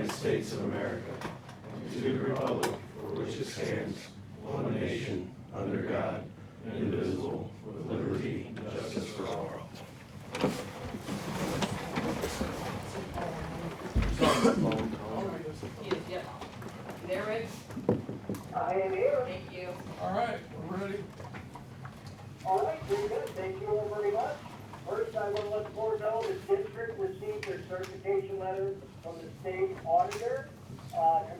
United States of America, and to the republic for which it stands, one nation, under God, indivisible, with liberty and justice for all. Yep. There, Rick? I am here. Thank you. All right, we're ready. All right, very good. Thank you all very much. First, I want to let the board know the district received their certification letter from the state auditor.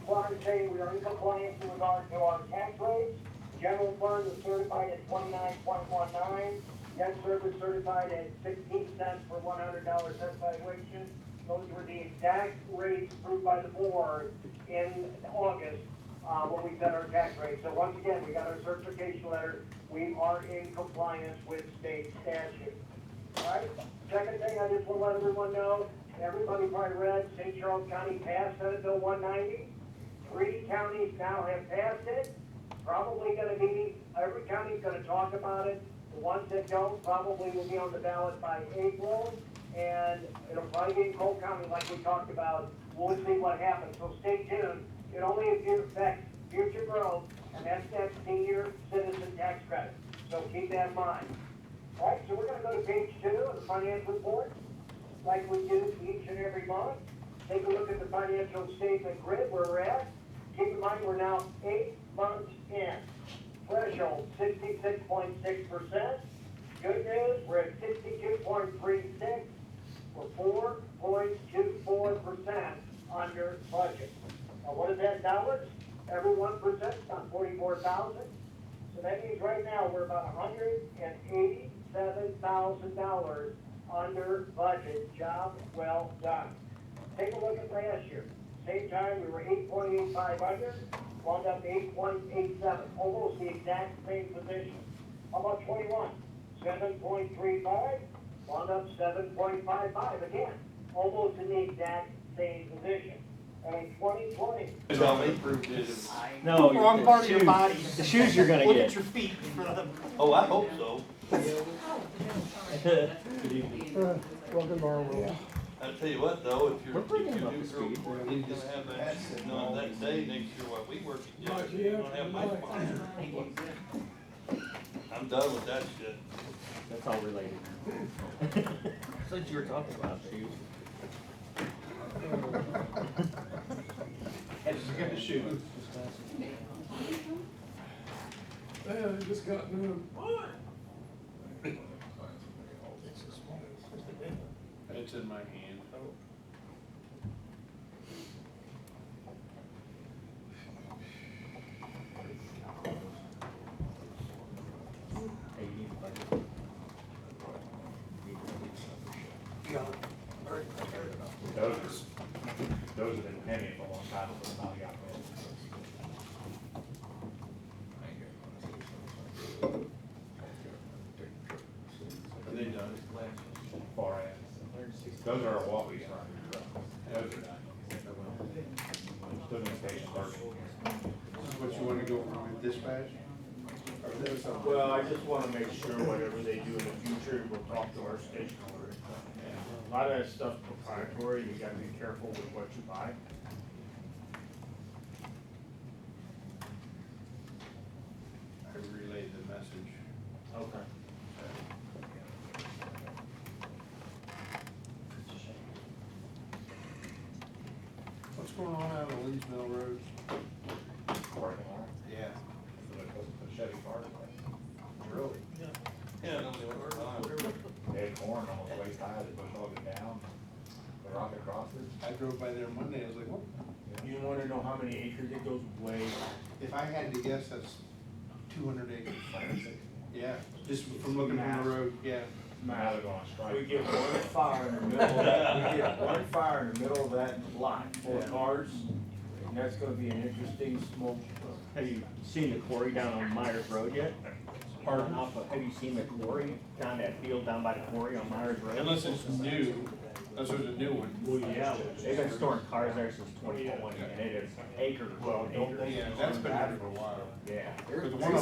Compliance saying we are in compliance in regard to our tax rates. General fund is certified at 29.19. Debt service certified at 16 cents per $100 cent valuation. Those were the exact rates approved by the board in August when we set our tax rate. So once again, we got our certification letter. We are in compliance with state statute. All right. Second thing, I just want to let everyone know, everybody probably read St. Charles County passed Senate Bill 190. 3 counties now have passed it. Probably going to be, every county is going to talk about it. The ones that don't probably will be on the ballot by April. And it'll probably be in Cole County like we talked about. We'll see what happens. So stay tuned. It only affects future growth, and that's that senior citizen tax credit. So keep that in mind. All right, so we're going to go to page 2 of the financial report, like we do each and every month. Take a look at the financial statement grid where we're at. Keep in mind we're now 8 months in. Threshold 66.6%. Good news, we're at 62.36. We're 4.24% under budget. Now what is that in dollars? Every 1% is on 44,000. So that means right now we're about $187,000 under budget. Job well done. Take a look at last year. Same time we were 8.85 under, wound up 8.87, almost the exact same position. How about 21? 7.35, wound up 7.55 again, almost in the exact same position. And in 2020. Tell me. No, Wrong part of your body. The shoes you're gonna Look get. at your feet. Oh, I hope so. Welcome to our world. I tell you what, though, if We're you're, bringing if them you up do to girl speed. court, he's gonna have that, you know, that day next year while we work together, you don't have my sponsor. I'm done with that shit. That's all related. Since you were talking about shoes. Got the shoes. Man, I just got new. It's in my hand. Those have been pending for a long time, but finally got paid. Are they done? Far as, those are what we run. Those are done. Still in station 30. What you wanna go from dispatch? Or there's some- Well, I just wanna make sure whatever they do in the future, we'll talk to our station. A lot of that stuff's proprietary, you gotta be careful with what you buy. I relayed the message. Okay. What's going on out on Lee's Mill Road? Parking lot. Yeah. The Chevy parking lot. Really? Yeah, nobody wants to buy them. They had corn almost waist high, they push all it down. The rocket crosses. I drove by there Monday, I was like, whoop. You wanna know how many acres? It goes way, If I had to guess, that's 200 acres. Yeah, just from looking from the road, yeah. Now they're going strike. we get one fire in the middle of that, we get one fire in the middle of that lot, full of cars, and that's gonna be an interesting smoke. Have you seen the quarry down on Myers Road yet? Pardon? Have you seen the quarry down that field down by the quarry on Myers Road? Unless it's new, unless there's a new one. Well, yeah, they've been storing cars there since 2020, and it is acres, well, acres. Yeah, that's been there for a while. Yeah, But the one on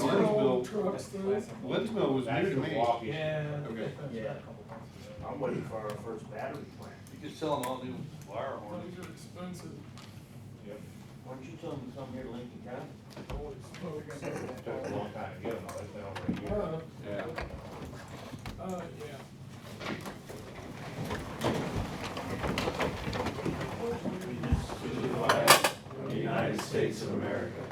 Linsville was new to me. Yeah. Okay. yeah. I'm waiting for our first battery plant. You could sell them all new wire harnesses. These are expensive. Yep. Why don't you tell them to come here to Lincoln County? Took a long time to get them, though, it's been over a year. Yeah. To the flag of the United States of America,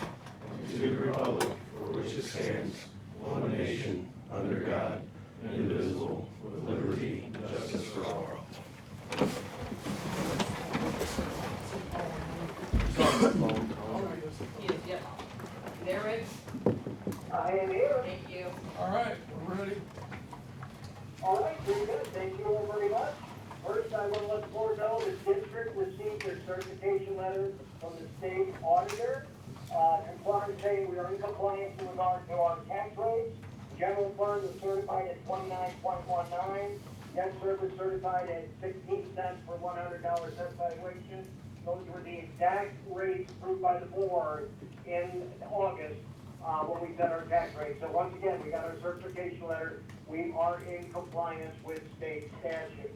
and to the republic for which it stands, one nation, under God, indivisible, with liberty and justice for all. He is, yep. There, Rick? I am here. Thank you. All right, we're ready. All right, very good. Thank you all very much. First, I want to let the board know the district received their certification letter from the state auditor. Saying we are in compliance in regard to our tax rates. General fund was certified at 29.19. Debt service certified at 16 cents per $100 cent valuation. Those were the exact rates approved by the board in August when we set our tax rate. So once again, we got our certification letter. We are in compliance with state statute.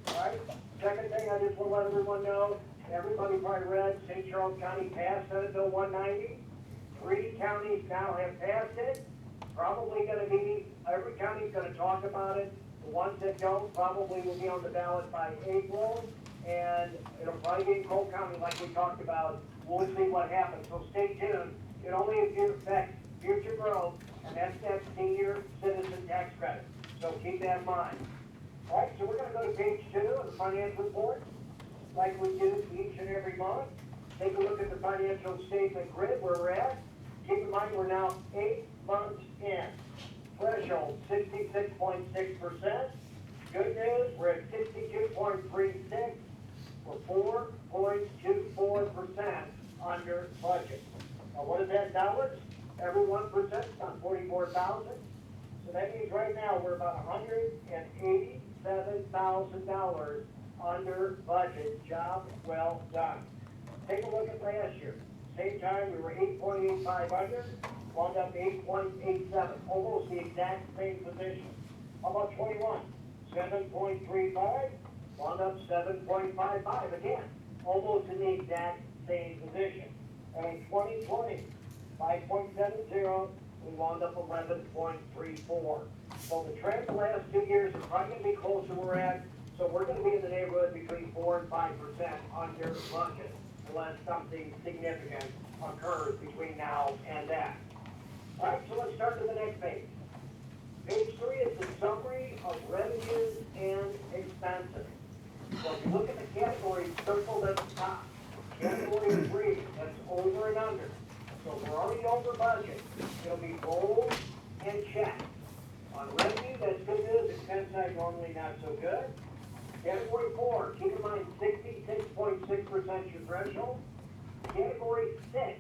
All right. Second thing, I just want to let everyone know, everybody probably read St. Charles County passed Senate Bill 190. 3 counties now have passed it. Probably going to be, every county's going to talk about it. The ones that don't probably will be on the ballot by April. And it'll probably be in Cole County like we talked about. We'll see what happens. So stay tuned. It only affects future growth, and that's that senior citizen tax credit. So keep that in mind. All right, so we're going to go to page 2 of the financial report, like we do each and every month. Take a look at the financial statement grid where we're at. Keep in mind we're now 8 months in. Threshold 66.6%. Good news, we're at 62.36. We're 4.24% under budget. Now what is that dollars? Every 1% is on 44,000. So that means right now we're about $187,000 under budget. Job well done. Take a look at last year. Same time we were 8.85 under, wound up 8.87, almost the exact same position. How about 21? 7.35, wound up 7.55 again, almost in the exact same position. And in 2020, 5.70, we wound up 11.34. So the trend the last 2 years is probably going to be close to where we're at. So we're going to be in the neighborhood between 4 and 5% under budget, unless something significant occurs between now and then. All right, so let's start to the next page. Page 3 is the summary of revenues and expenses. So if you look at the categories circled at the top, category 3, that's over and under. So if we're already over budget, it'll be bold and check. On revenue, that's good news. Expense side, normally not so good. Category 4, keep in mind 66.6% your threshold. Category 6,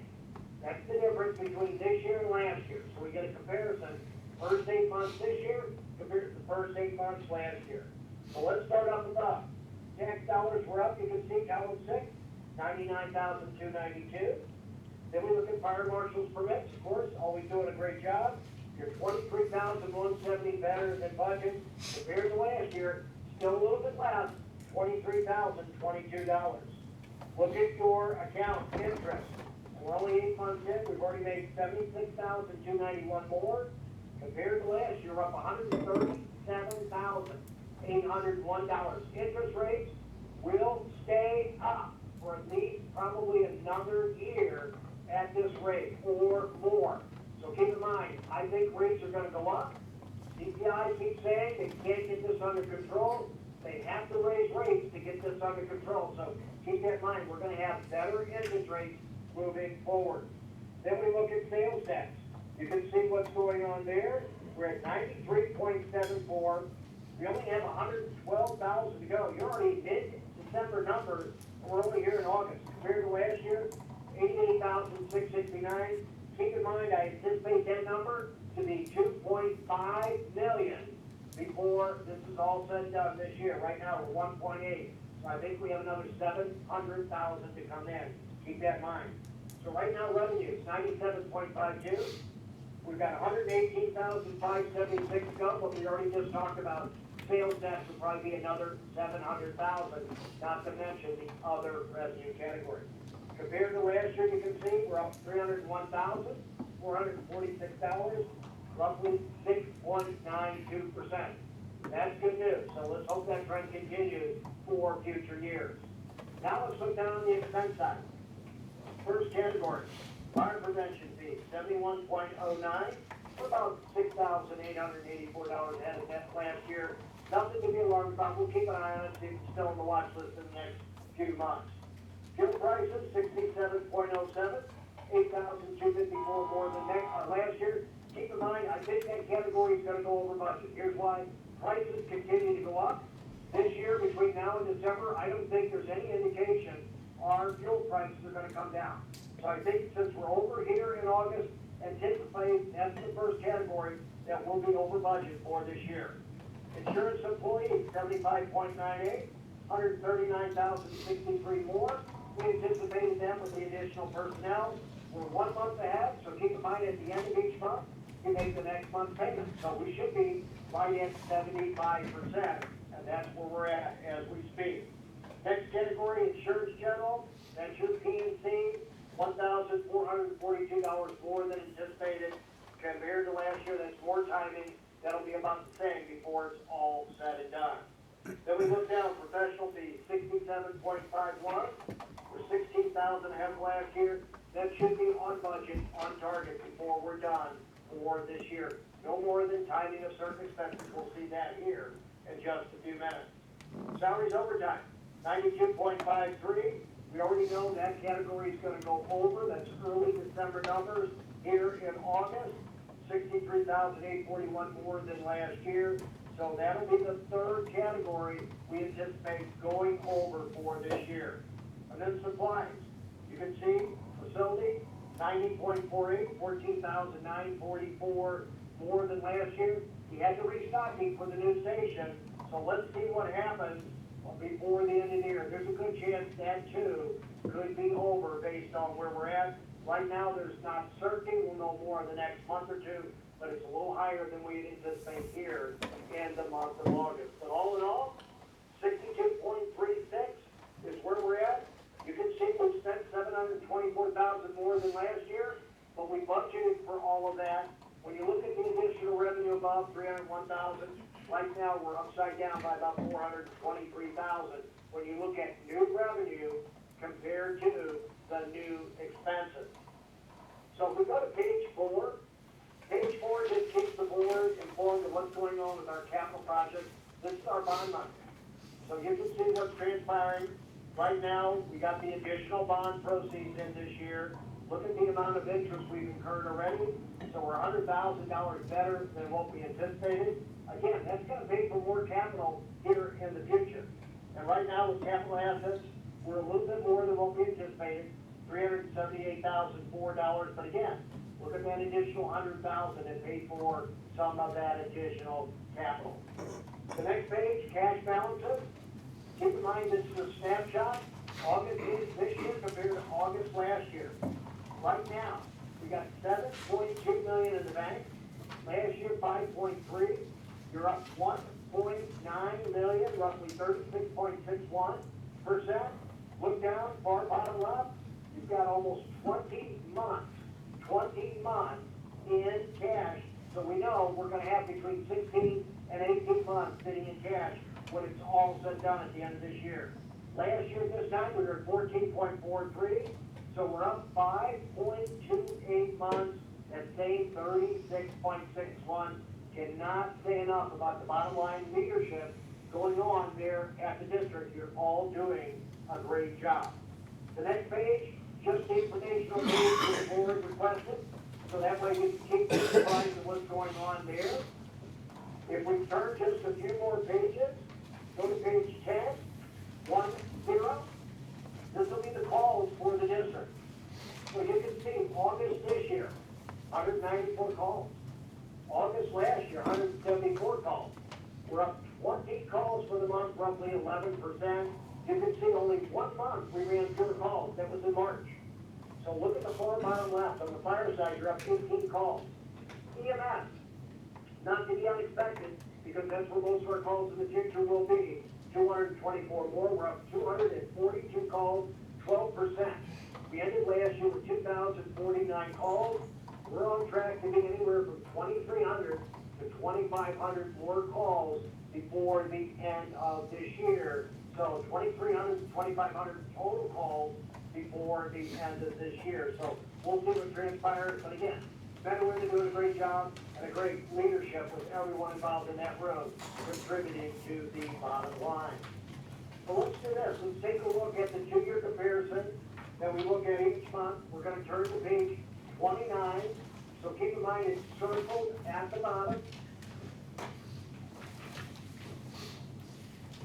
that's the difference between this year and last year. So we get a comparison, first 8 months this year compared to the first 8 months last year. So let's start up above. Tax dollars were up, you can see column 6, 99,292. Then we look at fire marshal's permits, of course, always doing a great job. You're 23,170 better than budget compared to last year. Still a little bit less, $23,022. Look at your account interest. We're only 8 months in. We've already made $76,291 more. Compared to last year, we're up $137,801. Interest rates will stay up for at least probably another year at this rate or more. So keep in mind, I think rates are going to go up. CPI keeps saying they can't get this under control. They have to raise rates to get this under control. So keep that in mind. We're going to have better interest rates moving forward. Then we look at sales tax. You can see what's going on there. We're at 93.74. We only have 112,000 to go. You're already mid-December numbers, and we're only here in August. Compared to last year, 88,669. Keep in mind, I anticipate that number to be 2.5 million before this is all said and done this year. Right now, we're 1.8. So I think we have another 700,000 to come in. Keep that in mind. So right now, revenue is 97.52. We've got 118,576 to go, but we already just talked about sales tax will probably be another 700,000, not to mention the other revenue categories. Compared to last year, you can see we're up $301,446, roughly 6.92%. That's good news, so let's hope that trend continues for future years. Now let's look down on the expense side. First category, fire prevention fees, 71.09. We're about $6,884 ahead of net last year. Nothing to be alarmed about. We'll keep an eye on it, see if it's still on the watch list in the next few months. Fuel prices, 67.07, 8,254 more than last year. Keep in mind, I think that category is going to go over budget. Here's why. Prices continue to go up. This year, between now and December, I don't think there's any indication our fuel prices are going to come down. So I think since we're over here in August, anticipate that's the first category that will be over budget for this year. Insurance employees, 75.98, 139,063 more. We anticipated them with the additional personnel. We're 1 month ahead, so keep in mind at the end of each month, you make the next month's payment. So we should be right at 75%, and that's where we're at as we speak. Next category, insurance general, that's your P&C, $1,442 more than anticipated. Compared to last year, that's more timing. That'll be about the same before it's all said and done. Then we look down, professional fees, 67.51. We're 16,000 ahead of last year. That should be on budget, on target before we're done for this year. No more than timing of certain expenses. We'll see that here in just a few minutes. Salaries overtime, 92.53. We already know that category is going to go over. That's early December numbers here in August. 63,841 more than last year. So that'll be the third category we anticipate going over for this year. And then supplies. You can see facility, 90.48, 14,944 more than last year. He had the restocking for the new station. So let's see what happens before the end of the year. There's a good chance that too could be over based on where we're at. Right now, there's not certainty. We'll know more in the next month or two, but it's a little higher than we anticipate here in the month of August. But all in all, 62.36 is where we're at. You can see we spent $724,000 more than last year, but we budgeted for all of that. When you look at the additional revenue above $301,000, right now we're upside down by about $423,000. When you look at new revenue compared to the new expenses. So if we go to page 4 just keeps the board informed of what's going on with our capital projects. This is our bond money. So you can see what's transpiring. Right now, we got the additional bond proceeds in this year. Look at the amount of interest we've incurred already. So we're $100,000 better than what we anticipated. Again, that's going to pay for more capital here in the future. And right now with capital assets, we're a little bit more than what we anticipated, $378,004. But again, look at that additional $100,000 that paid for some of that additional capital. The next page, cash balances. Keep in mind this is a snapshot. August this year compared to August last year. Right now, we got $7.2 million in the bank. Last year, 5.3. You're up 1.9 million, roughly 36.61%. Look down, far bottom left. You've got almost 20 months in cash. So we know we're going to have between 16 and 18 months sitting in cash when it's all said and done at the end of this year. Last year at this time, we were at 14.43. So we're up 5.28 months at same 36.61. Cannot say enough about the bottom line leadership going on there at the district. You're all doing a great job. The next page, just the informational page that the board requested. So that way you can keep apprised of what's going on there. If we turn just a few more pages, go to page 10, 10. This will be the calls for the district. So you can see August this year, 194 calls. August last year, 174 calls. We're up 20 calls for the month, roughly 11%. You can see only 1 month we ran fewer calls. That was in March. So look at the far bottom left. On the fire side, you're up 18 calls. EMS, not to be unexpected, because that's where most of our calls in the future will be. 224 more. We're up 242 calls, 12%. 49 calls. We're on track to get anywhere from 2,300 to 2,500 more calls before the end of this year. So 2,300 to 2,500 total calls before the end of this year. So we'll see what transpires, but again, men and women doing a great job and a great leadership with everyone involved in that room contributing to the bottom line. So let's do this. Let's take a look at the 2-year comparison that we look at each month. We're going to turn to page 29. So keep in mind it's circled at the bottom.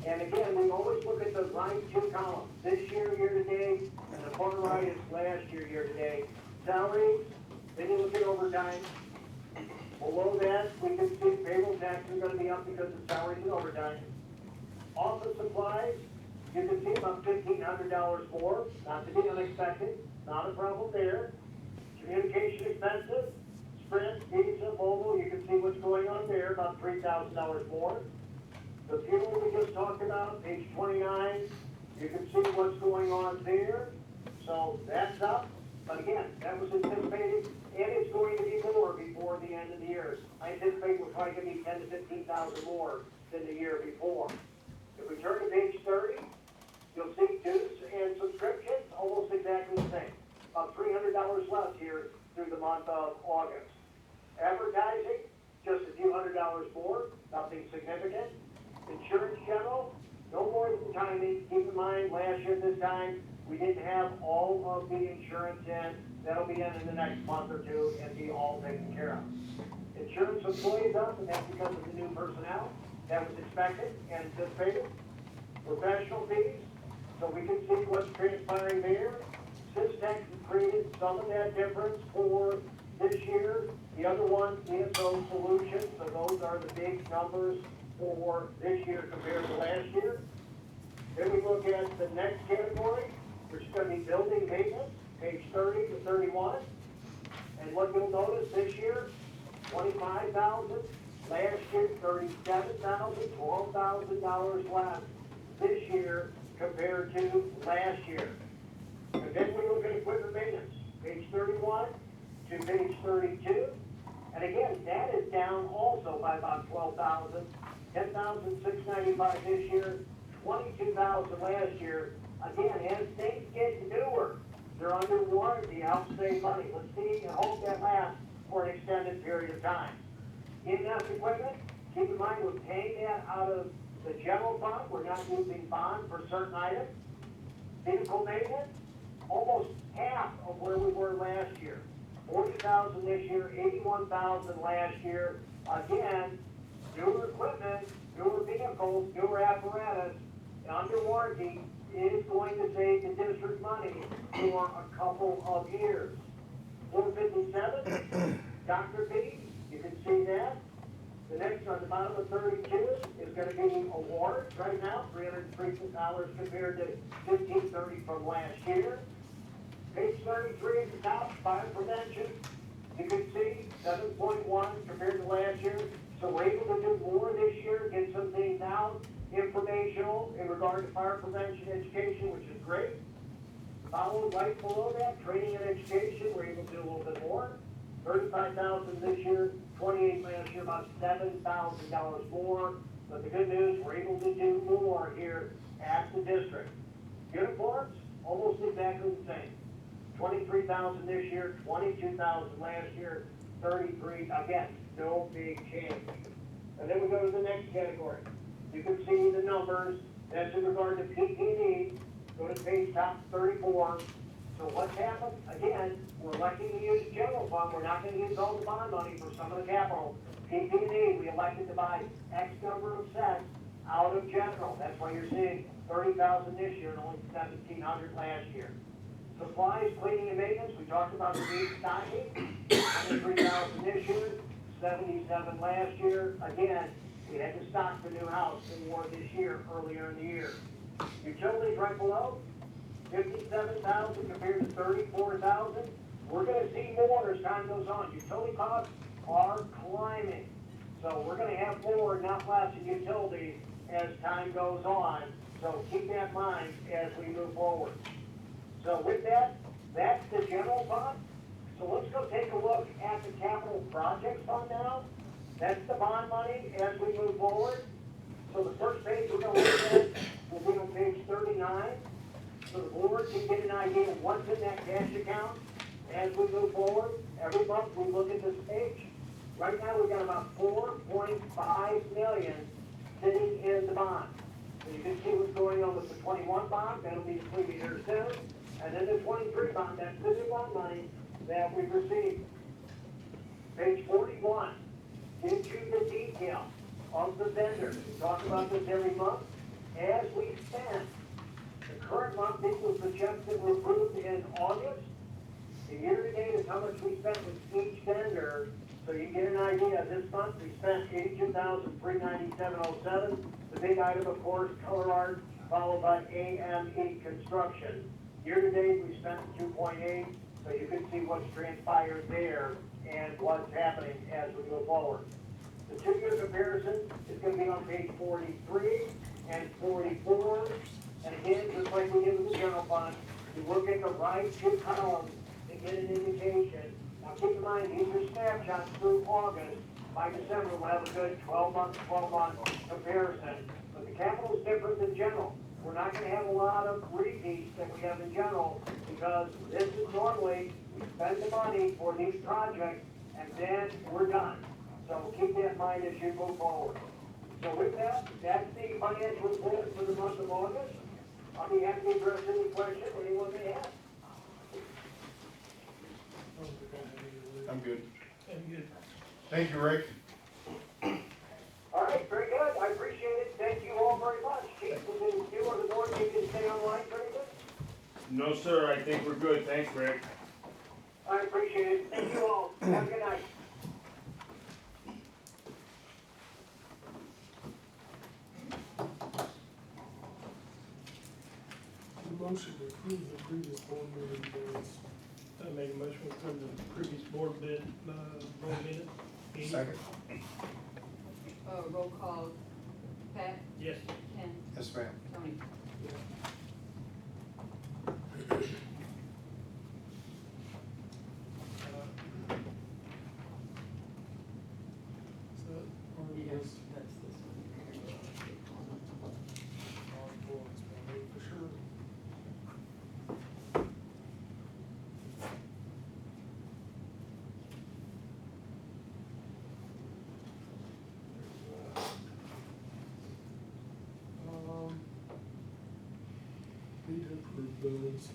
And again, we always look at the right 2 columns. This year, year-to-date, and the far right is last year, year-to-date. Salaries, then you look at overtime. Below that, we can see payroll taxes are going to be up because of salaries and overtime. Office supplies, you can see about $1,500 more, not to be unexpected, not a problem there. Communication expenses, Sprint, Visa, Mobile, you can see what's going on there, about $3,000 more. The fuel we just talked about, page 29, you can see what's going on there. So that's up, but again, that was anticipated, and it's going to be more before the end of the year. I anticipate we're probably going to be 10,000 to 15,000 more than the year before. If we turn to page 30, you'll see dues and subscriptions, almost exactly the same. About $300 less here through the month of August. Advertising, just a few $100 more, nothing significant. Insurance general, no more than timing. Keep in mind, last year this time, we didn't have all of the insurance in. That'll be in the next month or two and be all taken care of. Insurance employees up, and that's because of the new personnel. That was expected and anticipated. Professional fees, so we can see what's transpiring there. Systex created some of that difference for this year. The other one, DSO Solutions, so those are the big numbers for this year compared to last year. Then we look at the next category, which is going to be building maintenance, page 30 to 31. And what you'll notice this year, 25,000, last year 37,000, $12,000 less this year compared to last year. And then we look at equipment maintenance, page 31 to page 32. And again, that is down also by about 12,000, 10,695 this year, 22,000 last year. Again, as things get newer, they're under warranty, help save money. Let's see and hope that lasts for an extended period of time. In-house equipment, keep in mind we're paying that out of the general fund. We're not using bond for certain items. Vehicle maintenance, almost half of where we were last year. 40,000 this year, 81,000 last year. Again, newer equipment, newer vehicles, newer apparatus, under warranty is going to save the district money for a couple of years. 457, Dr. B, you can see that. The next on the bottom of 32 is going to be awards right now, $303 compared to $1,530 from last year. Page 33 at the top, fire prevention. You can see 7.1 compared to last year. So we're able to do more this year, get some things out, informational in regard to fire prevention education, which is great. Followed right below that, training and education, we're able to do a little bit more. 35,000 this year, 28 last year, about $7,000 more. But the good news, we're able to do more here at the district. Uniforms, almost exactly the same. 23,000 this year, 22,000 last year, 33, again, no big change. And then we go to the next category. You can see the numbers, that's in regard to PP&E. Go to page top 34. So what's happened? Again, we're electing to use general fund. We're not going to use all the bond money for some of the capital. PP&E, we elected to buy X number of sets out of general. That's why you're seeing 30,000 this year and only 1,700 last year. Supplies, cleaning and maintenance, we talked about the need stocking. 23,000 this year, 77 last year. Again, we had to stock the new house for this year, earlier in the year. Utilities right below, 57,000 compared to 34,000. We're going to see more as time goes on. Utility costs are climbing. So we're going to have more, not less, in utilities as time goes on. So keep that in mind as we move forward. So with that, that's the general fund. So let's go take a look at the capital projects fund now. That's the bond money as we move forward. So the first page we're gonna look at will be on page 39. So the board can get an idea of what's in that cash account as we move forward. Every month we look at this page. Right now, we've got about 4.5 million sitting in the bond. So you can see what's going on with the 21 bond, that'll be completed here soon. And then the 23 bond, that's the new bond money that we've received. Page 41 gives you the detail of the vendors. We talk about this every month. As we spend, the current month, these were the checks that were approved in August. The year-to-date is how much we spent with each vendor. So you get an idea, this month we spent $82,397.07. The big item, of course, color art, followed by AME construction. Year-to-date, we spent 2.8, so you can see what's transpired there and what's happening as we go forward. The two-year comparison is going to be on page 43 and 44. And again, just like we did with the general fund, you look at the right two columns to get an indication. Now keep in mind, these are snapshots through August. By December, we'll have a good 12-month comparison. But the capital is different than general. We're not going to have a lot of repeats that we have in general because this is normally, we spend the money for these projects and then we're done. So keep that in mind as you move forward. So with that, that's the financial report for the month of August. I'll be happy to address any questions anyone may have. I'm good. Thank you, Rick. All right, very good. I appreciate it. Thank you all very much. Chief, will you or the board need to stay online for anything? No, sir, I think we're good. Thanks, Rick. I appreciate it. Thank you all. Have a good night. Motion to approve the previous board meeting minutes. I make a motion to approve the previous board minute. Second? Roll call, Pat, Yes. Ken, Yes, ma'am. Tony. Yes, that's this one. For sure. Need to approve those.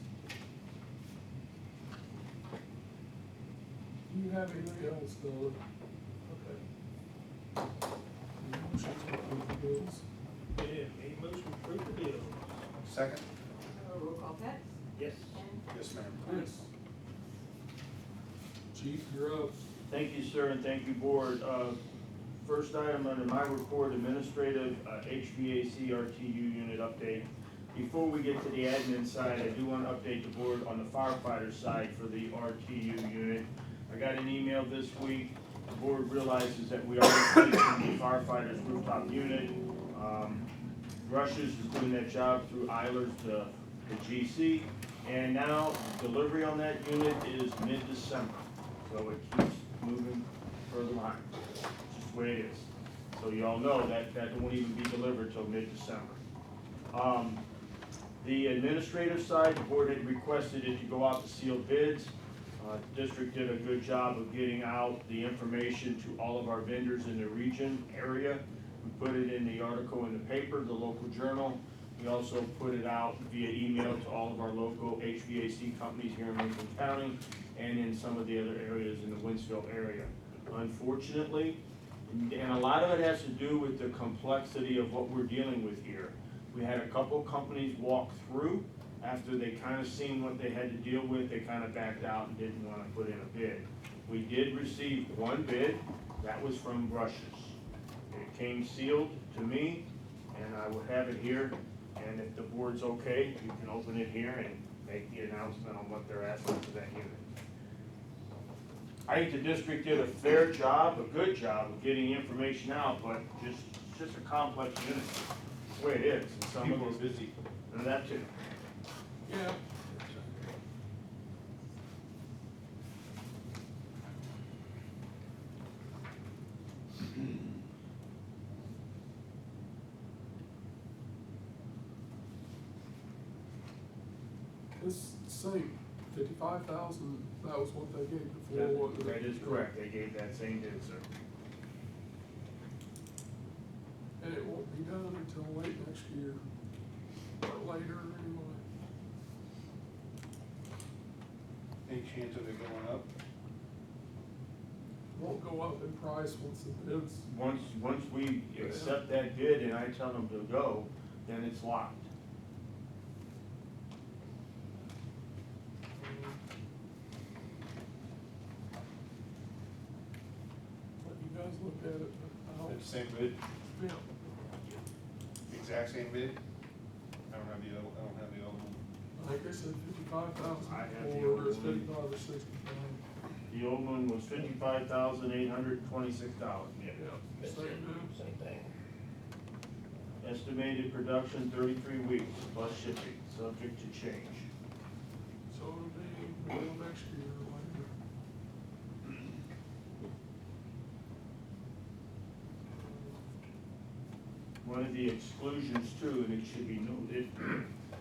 Do you have anything else, Doug? Okay. Motion to approve the bills. Yeah, a motion to approve the bills. Second? Roll call, Pat, Yes. Ken, Yes, ma'am. Yes. Chief, you're up. Thank you, sir, and thank you, board. First item under my report, administrative HVAC RTU unit update. Before we get to the admin side, I do want to update the board on the firefighter side for the RTU unit. I got an email this week. The board realizes that we are replacing the firefighter's rooftop unit. Rushes is doing that job through Eilers to the GC. And now delivery on that unit is mid-December. So it keeps moving further behind. It's just the way it is. So you all know that won't even be delivered till mid-December. The administrative side, the board had requested it to go out to sealed bids. The district did a good job of getting out the information to all of our vendors in the region area. We put it in the article in the paper, the local journal. We also put it out via email to all of our local HVAC companies here in Lincoln County and in some of the other areas in the Winsville area. Unfortunately, and a lot of it has to do with the complexity of what we're dealing with here. We had a couple companies walk through. After they kind of seen what they had to deal with, they kind of backed out and didn't want to put in a bid. We did receive one bid, that was from Brushes. It came sealed to me, and I will have it here, and if the board's okay, you can open it here and make the announcement on what they're asking for that unit. I think the district did a fair job, a good job of getting information out, but it's just a complex unit, that's the way it is. And some of People are it's busy. and that too. Yeah. This same 55,000, that was what they gave before. wasn't it? That is correct, they gave that same bid, sir. And it won't be done until late next year, or later anyway. Any chance of it going up? Won't go up in price once the bids. Once we accept that bid and I tell them to go, then it's locked. Let you guys look at it, but I don't. It's the same bid, Yeah, exact same bid? I don't have the other one. I think they said 55,000, I have the or it's old one. 55 or 65. The old one was $55,826. Yeah, same deal. Same thing. Estimated production 33 weeks, plus shipping, subject to change. So it'll be middle next year or later. One of the exclusions too, and it should be noted,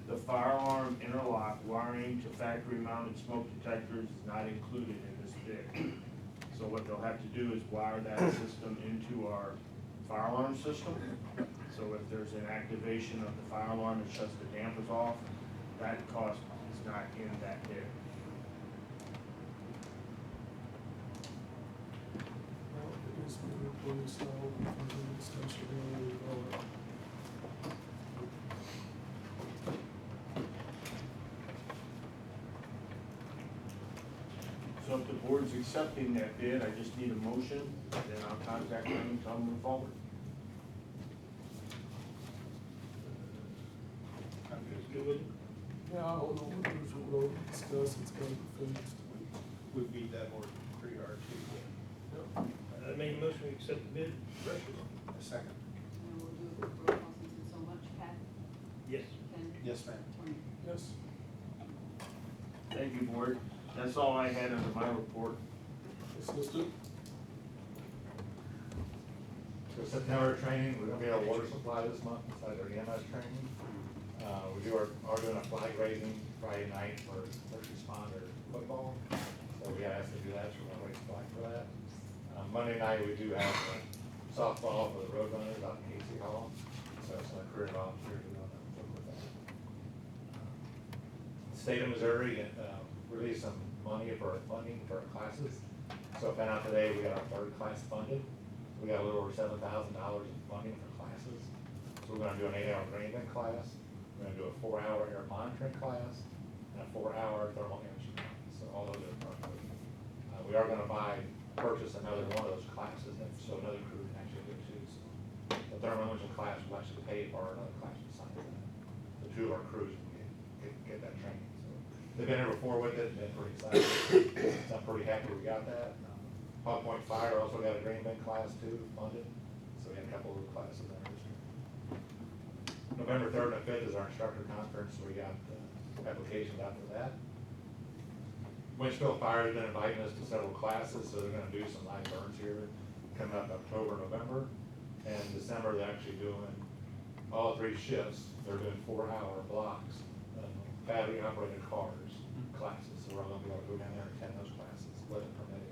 the fire alarm interlock wiring to factory mounted smoke detectors is not included in this bid. So what they'll have to do is wire that system into our fire alarm system. So if there's an activation of the fire alarm that shuts the dampers off, that cost is not in that bid. Well, it needs to be replaced, all the stationary, all that. So if the board's accepting that bid, I just need a motion, then I'll contact them and tell them to move forward. I'm good. Good with it? Yeah, I don't know what there's a road to discuss, it's gotta be fixed. We beat that horse pretty hard too. Yeah. I make a motion to accept the bid. A second. And we'll do it roll call since it's so much. Pat? Yes. Ken? Yes, ma'am. Tony? Yes, Thank you, board. That's all I had under my report. assistant. So September training, we're gonna be on water supply this month, besides our EMS training. We are doing a flag raising Friday night for first responder football. So we got asked to do that, so we're gonna raise a flag for that. Monday night, we do have softball for the road runners out in Casey Hall. So some career volunteers are gonna work with that. State of Missouri, released some money for funding for our classes. So found out today, we got our third class funded. We got a little over $7,000 in funding for classes. So we're gonna do an 8-hour grain bin class, we're gonna do a 4-hour air monitoring class, and a 4-hour thermal imaging class. So all those are funded. We are gonna purchase another one of those classes, and so another crew can actually do it too. So the thermal imaging class will actually pay for another class besides that. The two of our crews will get that training. So they've been here before with it, and been pretty excited. So I'm pretty happy we got that. Hog Point Fire also got a grain bin class too, funded, so we had a couple of classes there this year. November 3rd and 5th is our instructor conference, so we got applications out for that. Winchfield Fire has been inviting us to several classes, so they're gonna do some live burns here coming up October, November. And December, they're actually doing all 3 shifts, they're doing 4-hour blocks, battery operated cars classes, so we're all gonna be able to go down there and attend those classes, weather permitting.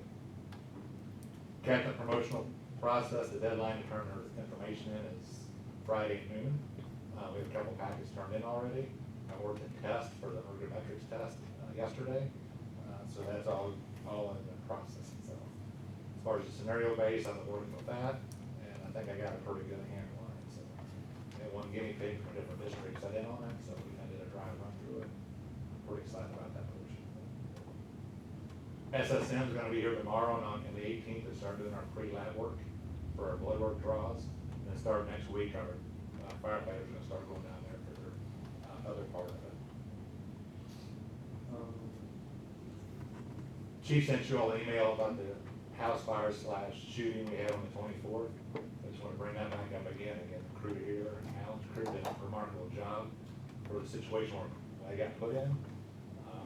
Captain promotional process, the deadline to turn their information in is Friday noon. We have a couple packets turned in already. I worked a test for the ergometrics test yesterday, so that's all in the process. So as far as the scenario base, I've been working with that, and I think I got a pretty good handle on it. So and one guinea pig from a different district set in on it, so we did a dry run through it. Pretty excited about that portion. SSM is gonna be here tomorrow, and on the 18th, they start doing our pre-lab work for our blood work draws. And then start next week, our firefighters are gonna start going down there for their other part of it. Chief sent you all an email about the house fire / shooting we had on the 24th. I just wanna bring that back up again, the crew here, and Alan's crew did a remarkable job for the situation where I got put in.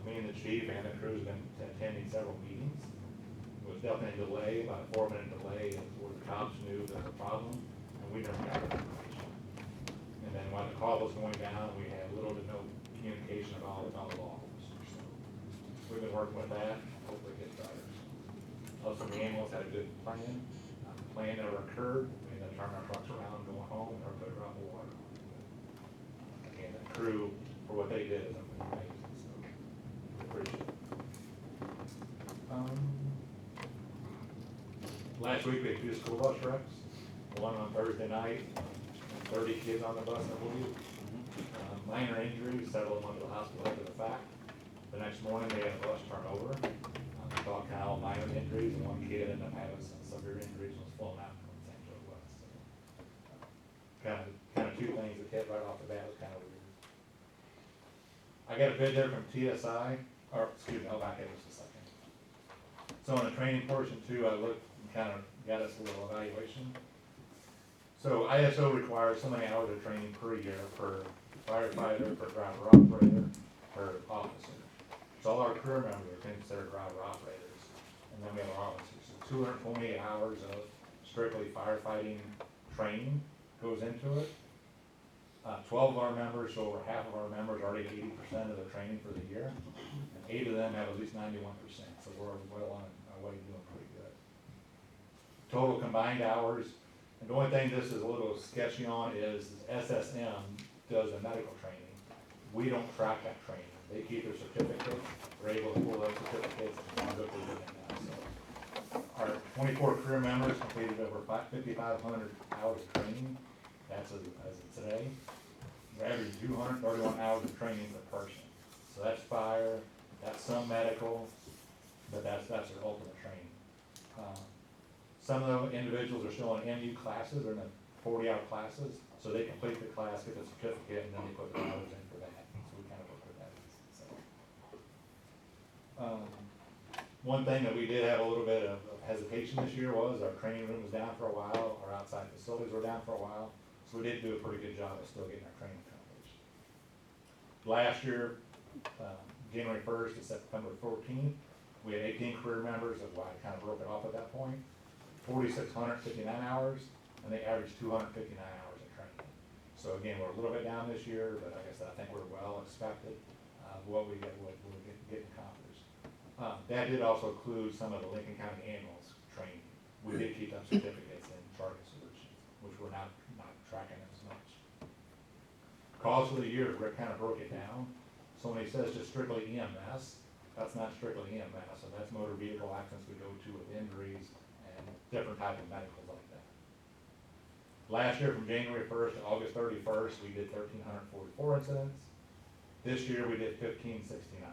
Me and the chief and the crew's been attending several meetings. It was definitely a delay, about a 4-minute delay, before the cops knew there was a problem, and we never got that information. And then while the call was going down, we had little to no communication at all with all the law officers. working with that, hopefully get drivers. Also, the ambulance had a good plan. Plan never occurred, we ended up turning our trucks around, going home, and everybody dropped the water. And the crew, for what they did, is amazing, so appreciate it. Last week, we had 2 school bus wrecks, one on Thursday night, and 30 kids on the bus, I believe. Minor injuries, several of them went to the hospital after the fact. The next morning, they had a bus turn over. We thought kind of all minor injuries, and one kid ended up having some severe injuries and was flown out from St. Joe West. So, kind of 2 things that hit right off the bat was kind of weird. I got a bid there from TSI, or excuse me, I'll back up just a second. So in the training portion too, I looked and kind of got us a little evaluation. So ISO requires so many hours of training per year per firefighter, per driver operator, per officer. So all our crew members are considered driver operators, and then we have our officers. So 228 hours of strictly firefighting training goes into it. 12 of our members, so over half of our members already get 80% of the training for the year, and 8 of them have at least 91%, so we're well on our way doing pretty good. Total combined hours, and the only thing this is a little sketchy on is SSM does the medical training. We don't track that training. They keep their certificates, we're able to pull those certificates and look what they're doing now. So our 24 career members completed over 5,500 hours of training. That's as of today. We're averaging 231 hours of training per person. So that's fire, that's some medical, but that's their ultimate training. Some of the individuals are still in MU classes, they're in the 40-hour classes, so they complete the class, get the certificate, and then they put the hours in for that. So we kind of work with that. So, one thing that we did have a little bit of hesitation this year was our training room was down for a while, our outside facilities were down for a while, so we did do a pretty good job of still getting our training accomplished. Last year, January 1st to September 14th, we had 18 career members, that's why I kind of broke it off at that point, 4,659 hours, and they averaged 259 hours of training. So again, we're a little bit down this year, but like I said, I think we're well expected what we're getting accomplished. That did also include some of the Lincoln County ambulance training. We did keep them certificates in charting solutions, which we're not tracking as much. Calls for the year, Rick kind of broke it down. So when he says just strictly EMS, that's not strictly EMS, so that's motor vehicle accidents we go to with injuries and different type of medicals like that. Last year from January 1st to August 31st, we did 1,344 incidents. This year we did 1,569.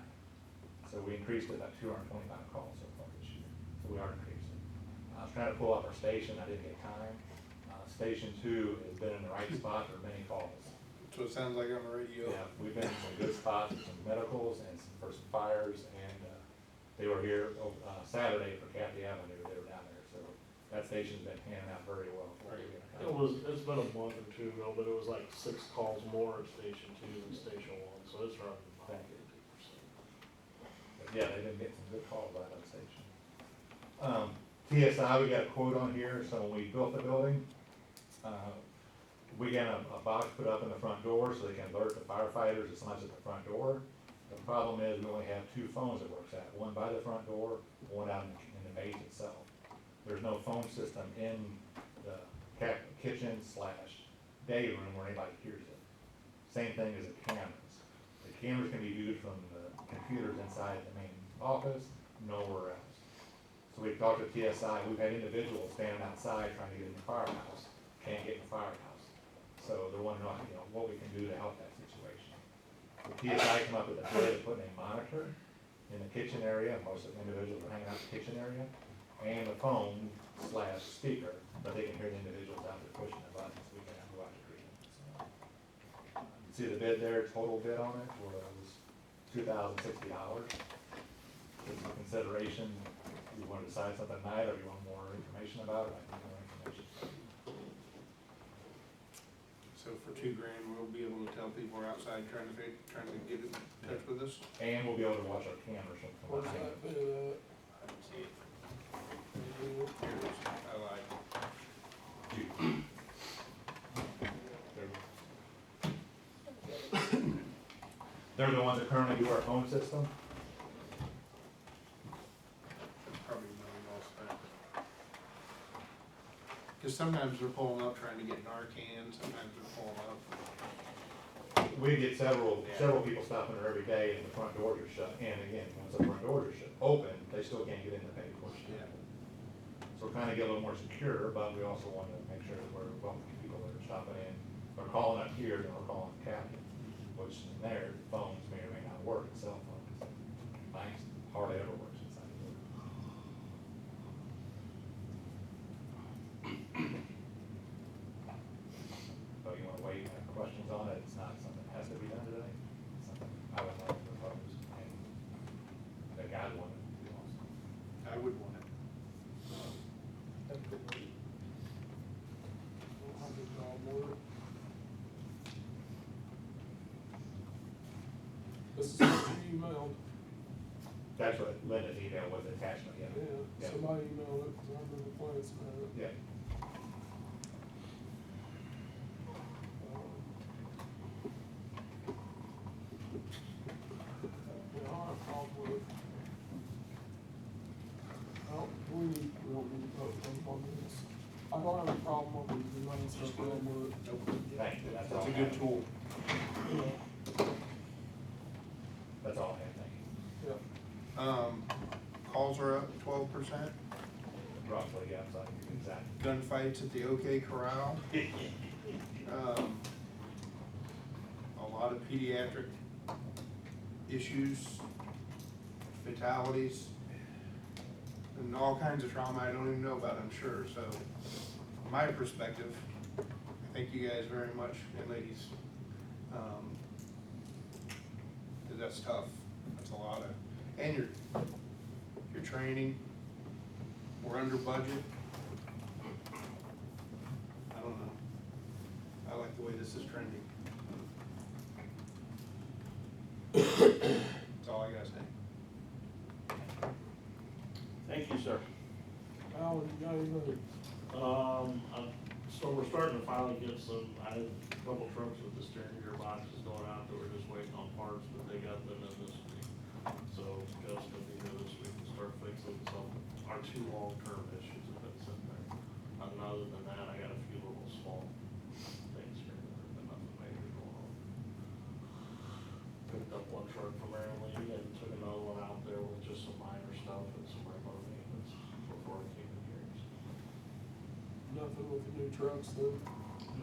So we increased it about 225 calls so far this year. So we are increasing. I was trying to pull up our station, I didn't get time. Station 2 has been in the right spot for many calls. That's what it sounds like on the radio. Yeah, we've been in some good spots for some medicals and for some fires, and they were here Saturday for Kathy Avenue, they were down there, so that station's been panning out very well. It's been a month or 2 ago, but it was like 6 calls more at Station 2 than Station 1, so it's running about Thank you. 50%. But yeah, they've been getting some good calls out of the station. TSI, we got a quote on here, so when we built the building, we got a box put up in the front door so they can alert the firefighters if someone's at the front door. The problem is we only have 2 phones it works at, one by the front door, one out in the base itself. There's no phone system in the kitchen / day room where anybody hears it. Same thing as the cameras. The cameras can be viewed from the computers inside the main office, nowhere else. So we've talked to TSI, we've had individuals standing outside trying to get in the firehouse, can't get in the firehouse. So they're wondering, what we can do to help that situation. The TSI come up with a idea of putting a monitor in the kitchen area, most of the individuals are hanging out in the kitchen area, and a phone / speaker, but they can hear the individuals out there pushing the buttons, we can go out to greet them. So, you see the bid there, total bid on it was $2,060. Just for consideration, if you want to decide something tonight, or you want more information about it, I can give more information. So for $2,000, we'll be able to tell people we're outside trying to get in touch with us. And we'll be able to watch our cameras from Where's behind. that bid at? I don't see it. Here it is. I like it. They're the ones that currently do our phone system. Cause sometimes they're pulling up trying to get Narcan, sometimes they're pulling up. We get several people stopping there every day and the front doors are shut. And again, once the front doors are shut, open, they still can't get in the pay portion. Yeah. So kind of get a little more secure, but we also want to make sure that we're welcoming people that are stopping in. They're calling up here, and we're calling Captain, which in their phones may or may not work, cell phones. Mine hardly ever works inside the door. So you want to wait, have questions on it? It's not something that has to be done today. It's something I would like to propose, and the guy wanted to do also. I would want it. That could be. $100 This is what you emailed, That's what Linda's email was, attachment, yeah. yeah, somebody emailed it, cause I remember glancing at it. Yeah. Yeah, I don't have a problem with it. We don't need to vote on this. I don't have a problem with the design stuff, with it. Thank you, that's all. It's a I good have. tool. Yeah, That's all I have, thank you. yeah. Calls are up 12%. Roughly, yeah, so I can give you exact. Gunfights at the OK Corral. A lot of pediatric issues, fatalities, and all kinds of trauma I don't even know about, I'm sure. So, from my perspective, I thank you guys very much, and ladies. 'Cause that's tough. That's a lot of, and your training. We're under budget. I don't know. I like the way this is trending. That's all I gotta say. Thank you, sir. Alan, you got anything? So we're starting to finally get some, I had a couple trucks with the steering gear boxes going out that we're just waiting on parts, but they got them in this week. So Joe's gonna be here this week to start fixing some, our two long-term issues that have been sitting there. And other than that, I got a few little small things here, but nothing major going on. Picked up one truck from Aaron Lee and took another one out there with just some minor stuff and some regular maintenance before I came in here. Nothing with the new trucks though?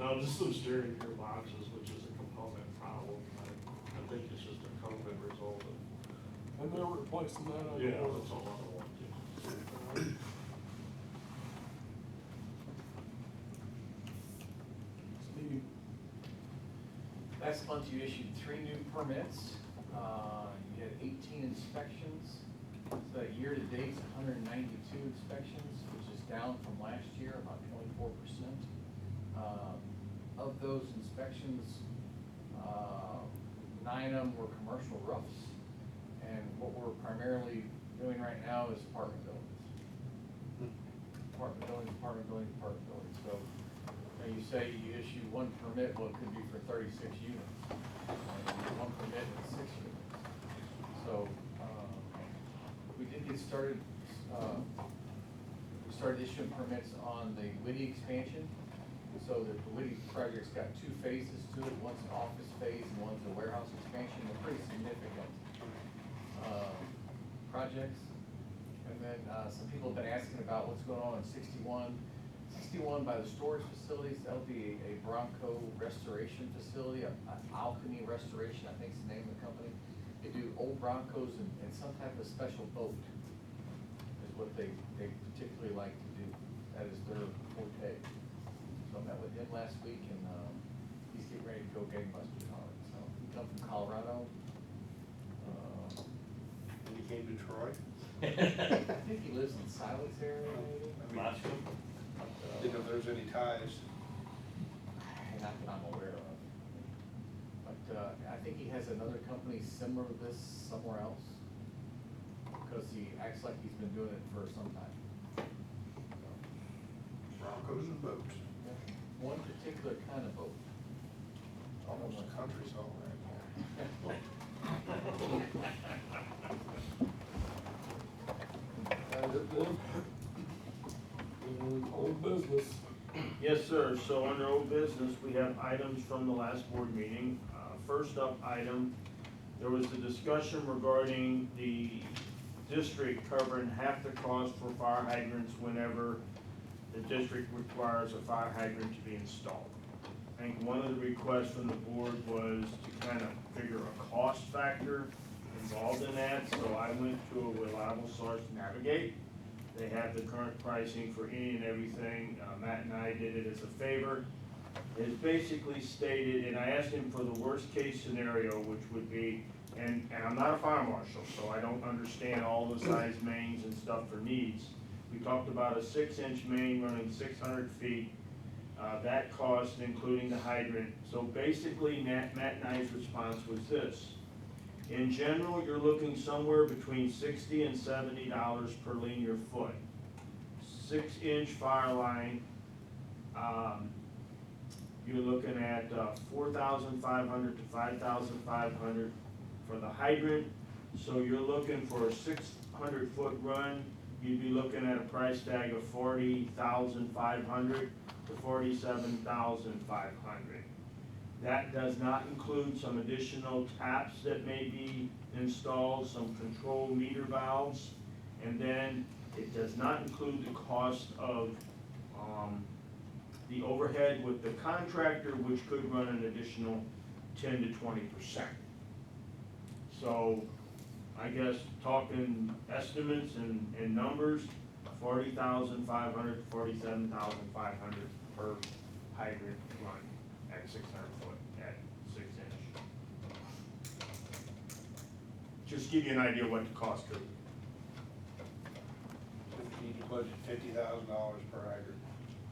No, just some steering gear boxes, which is a component problem. I think it's just a COVID result of. And they're replacing that, I Yeah, know. that's all I want to. Steve, Last month you issued 3 new permits, you had 18 inspections. So year to date, 192 inspections, which is down from last year, about 24%. Of those inspections, 9 of them were commercial roofs. And what we're primarily doing right now is apartment buildings. Apartment buildings, apartment buildings, apartment buildings. So now you say you issue 1 permit, well, it could be for 36 units. And 1 permit and 6 units. So, we did get started, we started issuing permits on the Whitty expansion. So the Whitty project's got 2 phases to it. One's an office phase and one's a warehouse expansion. They're pretty significant projects. And then some people have been asking about what's going on in 61. 61 by the storage facilities, that'll be a Bronco restoration facility, Alchemy Restoration, I think is the name of the company. They do old Broncos and some type of special boat is what they particularly like to do. That is their forte. So I met with him last week and he's getting ready to go gangbusters on it. So he come from Colorado. And you came to Troy? I think he lives in Silas area maybe. Didn't know if there was any ties. Not that I'm aware of. But I think he has another company similar to this somewhere else. Because he acts like he's been doing it for some time. Broncos and boats. One particular kind of boat. Almost a country song right that is good. Old business. Yes, sir. So under old business, we have items from the last board meeting. First up item, there was a discussion regarding the district covering half the cost for fire hydrants whenever the district requires a fire hydrant to be installed. I think one of the requests from the board was to kind of figure a cost factor involved in that, so I went to a reliable source, Navigate. They have the current pricing for any and everything. Matt and I did it as a favor. It's basically stated, and I asked him for the worst case scenario, which would be, and I'm not a fire marshal, so I don't understand all the size mains and stuff for needs. We talked about a 6-inch main running 600 feet. That cost, including the hydrant. So basically, Matt and I's response was this. In general, you're looking somewhere between $60 and $70 per linear foot. 6-inch fire line, you're looking at $4,500 to $5,500 for the hydrant. So you're looking for a 600-foot run, you'd be looking at a price tag of $40,500 to $47,500. That does not include some additional taps that may be installed, some control meter valves, and then it does not include the cost of the overhead with the contractor, which could run an additional 10 to 20%. So I guess talking estimates and numbers, $40,500 to $47,500 per hydrant run at 600 foot at 6-inch. Just give you an idea what the cost could be. If you need to budget $50,000 per hydrant,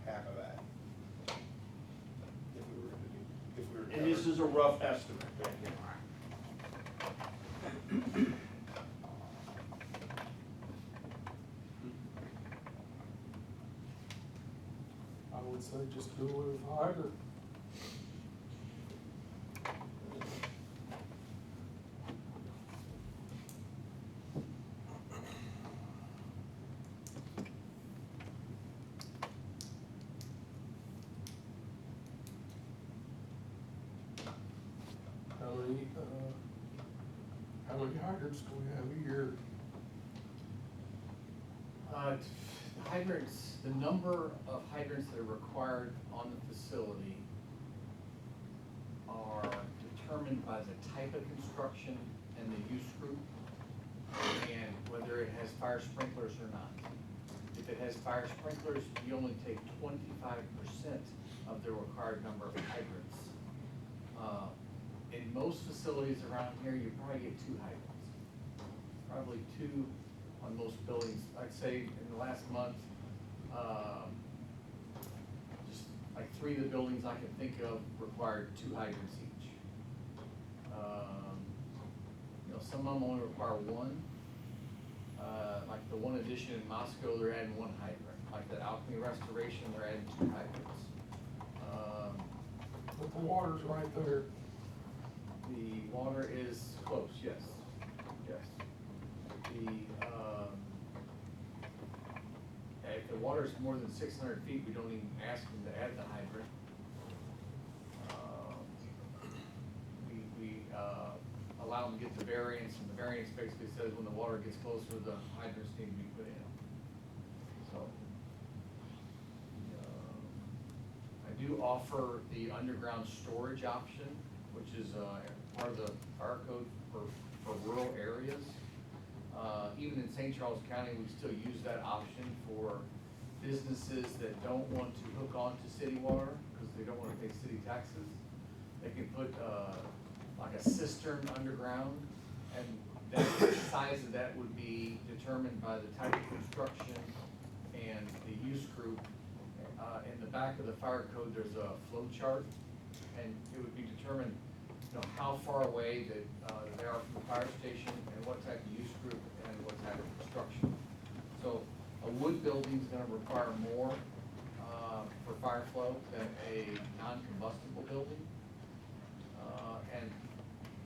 half of that. If we were to do, And this is a rough estimate. I would say just do it with hydrant. How many hydrants do we have a year? Hydrants, the number of hydrants that are required on the facility are determined by the type of construction and the use group, and whether it has fire sprinklers or not. If it has fire sprinklers, you only take 25% of the required number of hydrants. In most facilities around here, you probably get 2 hydrants. Probably 2 on most buildings. I'd say in the last month, just like 3 of the buildings I can think of required 2 hydrants each. You know, some of them only require 1. Like the one addition in Moscow, they're adding 1 hydrant. Like the Alchemy Restoration, they're adding 2 hydrants. But the water's right there. The water is close, yes, yes. If the water is more than 600 feet, we don't even ask them to add the hydrant. We allow them to get the variance, and the variance basically says when the water gets closer, the hydrants need to be put in. So, I do offer the underground storage option, which is part of the fire code for rural areas. Even in St. Charles County, we still use that option for businesses that don't want to hook on to city water because they don't want to pay city taxes. They can put like a cistern underground, and the size of that would be determined by the type of construction and the use group. In the back of the fire code, there's a flow chart, and it would be determined, you know, how far away that they are from the fire station and what type of use group and what type of construction. So a wood building's gonna require more for fire flow than a non-combustible building. And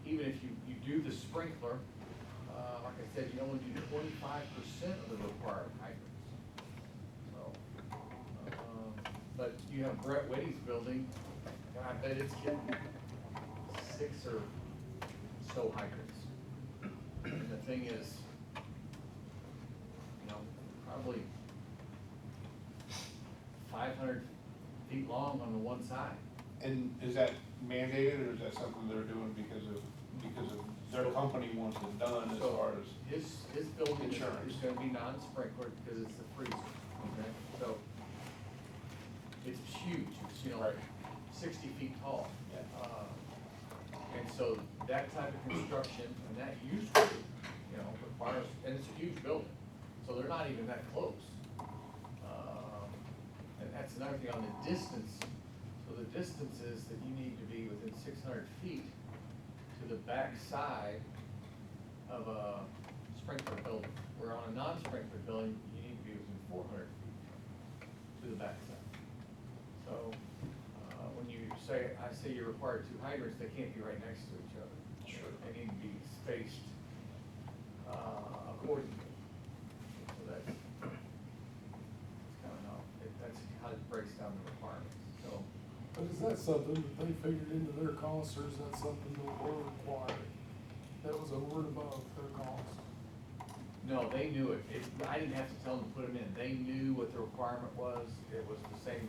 even if you do the sprinkler, like I said, you only do 25% of the required hydrants. So, But you have Brett Whitty's building, and I bet it's getting 6 or so hydrants. And the thing is, you know, probably 500 feet long on the one side. And is that mandated, or is that something they're doing because of their company wants it done as So far as? his building Insurance. is gonna be non-sprinkler because it's a freezer, okay? So it's huge, it's, you know, Right. 60 feet tall. Yeah. And so that type of construction, and that usually, you know, requires, and it's a huge building, so they're not even that close. And that's another thing on the distance. So the distance is that you need to be within 600 feet to the back side of a sprinkler building. Where on a non-sprinkler building, you need to be within 400 feet to the back side. So, when you say, I say you're required 2 hydrants, they can't be right next to each other. Sure. They need to be spaced, accordingly. So that's kind of, that's how it breaks down the requirements, so. But is that something that they figured into their costs, or is that something that we're required? That was over and above their cost? No, they knew it. I didn't have to tell them to put them in. They knew what the requirement was. It was the same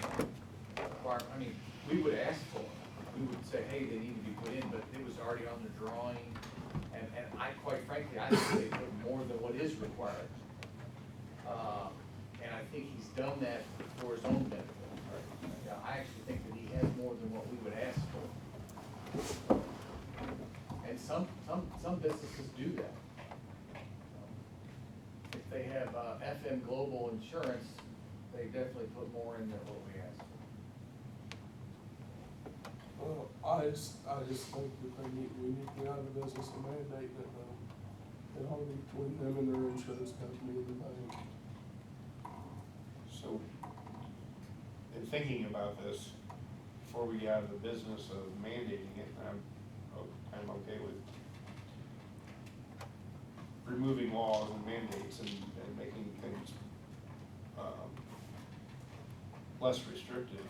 requirement. I mean, we would ask for it. We would say, hey, they need to be put in, but it was already on the drawing. And I, quite frankly, I think they put more than what is required. And I think he's done that for his own benefit. Yeah, I actually think that he has more than what we would ask for. And some businesses do that. If they have FM Global Insurance, they definitely put more in than what we ask for. Well, I just think that we need to get out of the business of mandating it, though. It ought to be between them and their insurance company and the bank. So, in thinking about this, before we get out of the business of mandating it, I'm okay with removing laws and mandates and making things, less restrictive.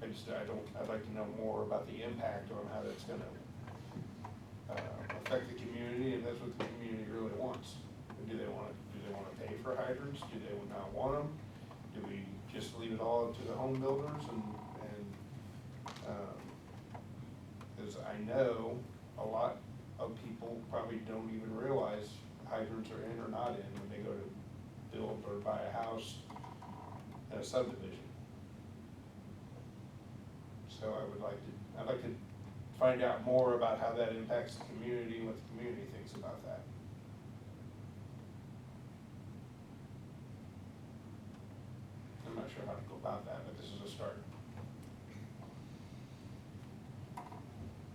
I'd like to know more about the impact on how that's gonna, affect the community, if that's what the community really wants. Do they wanna pay for hydrants? Do they not want them? Do we just leave it all up to the home builders as I know, a lot of people probably don't even realize hydrants are in or not in when they go to build or buy a house in a subdivision. So I'd like to find out more about how that impacts the community and what the community thinks about that. I'm not sure how to go about that, but this is a start.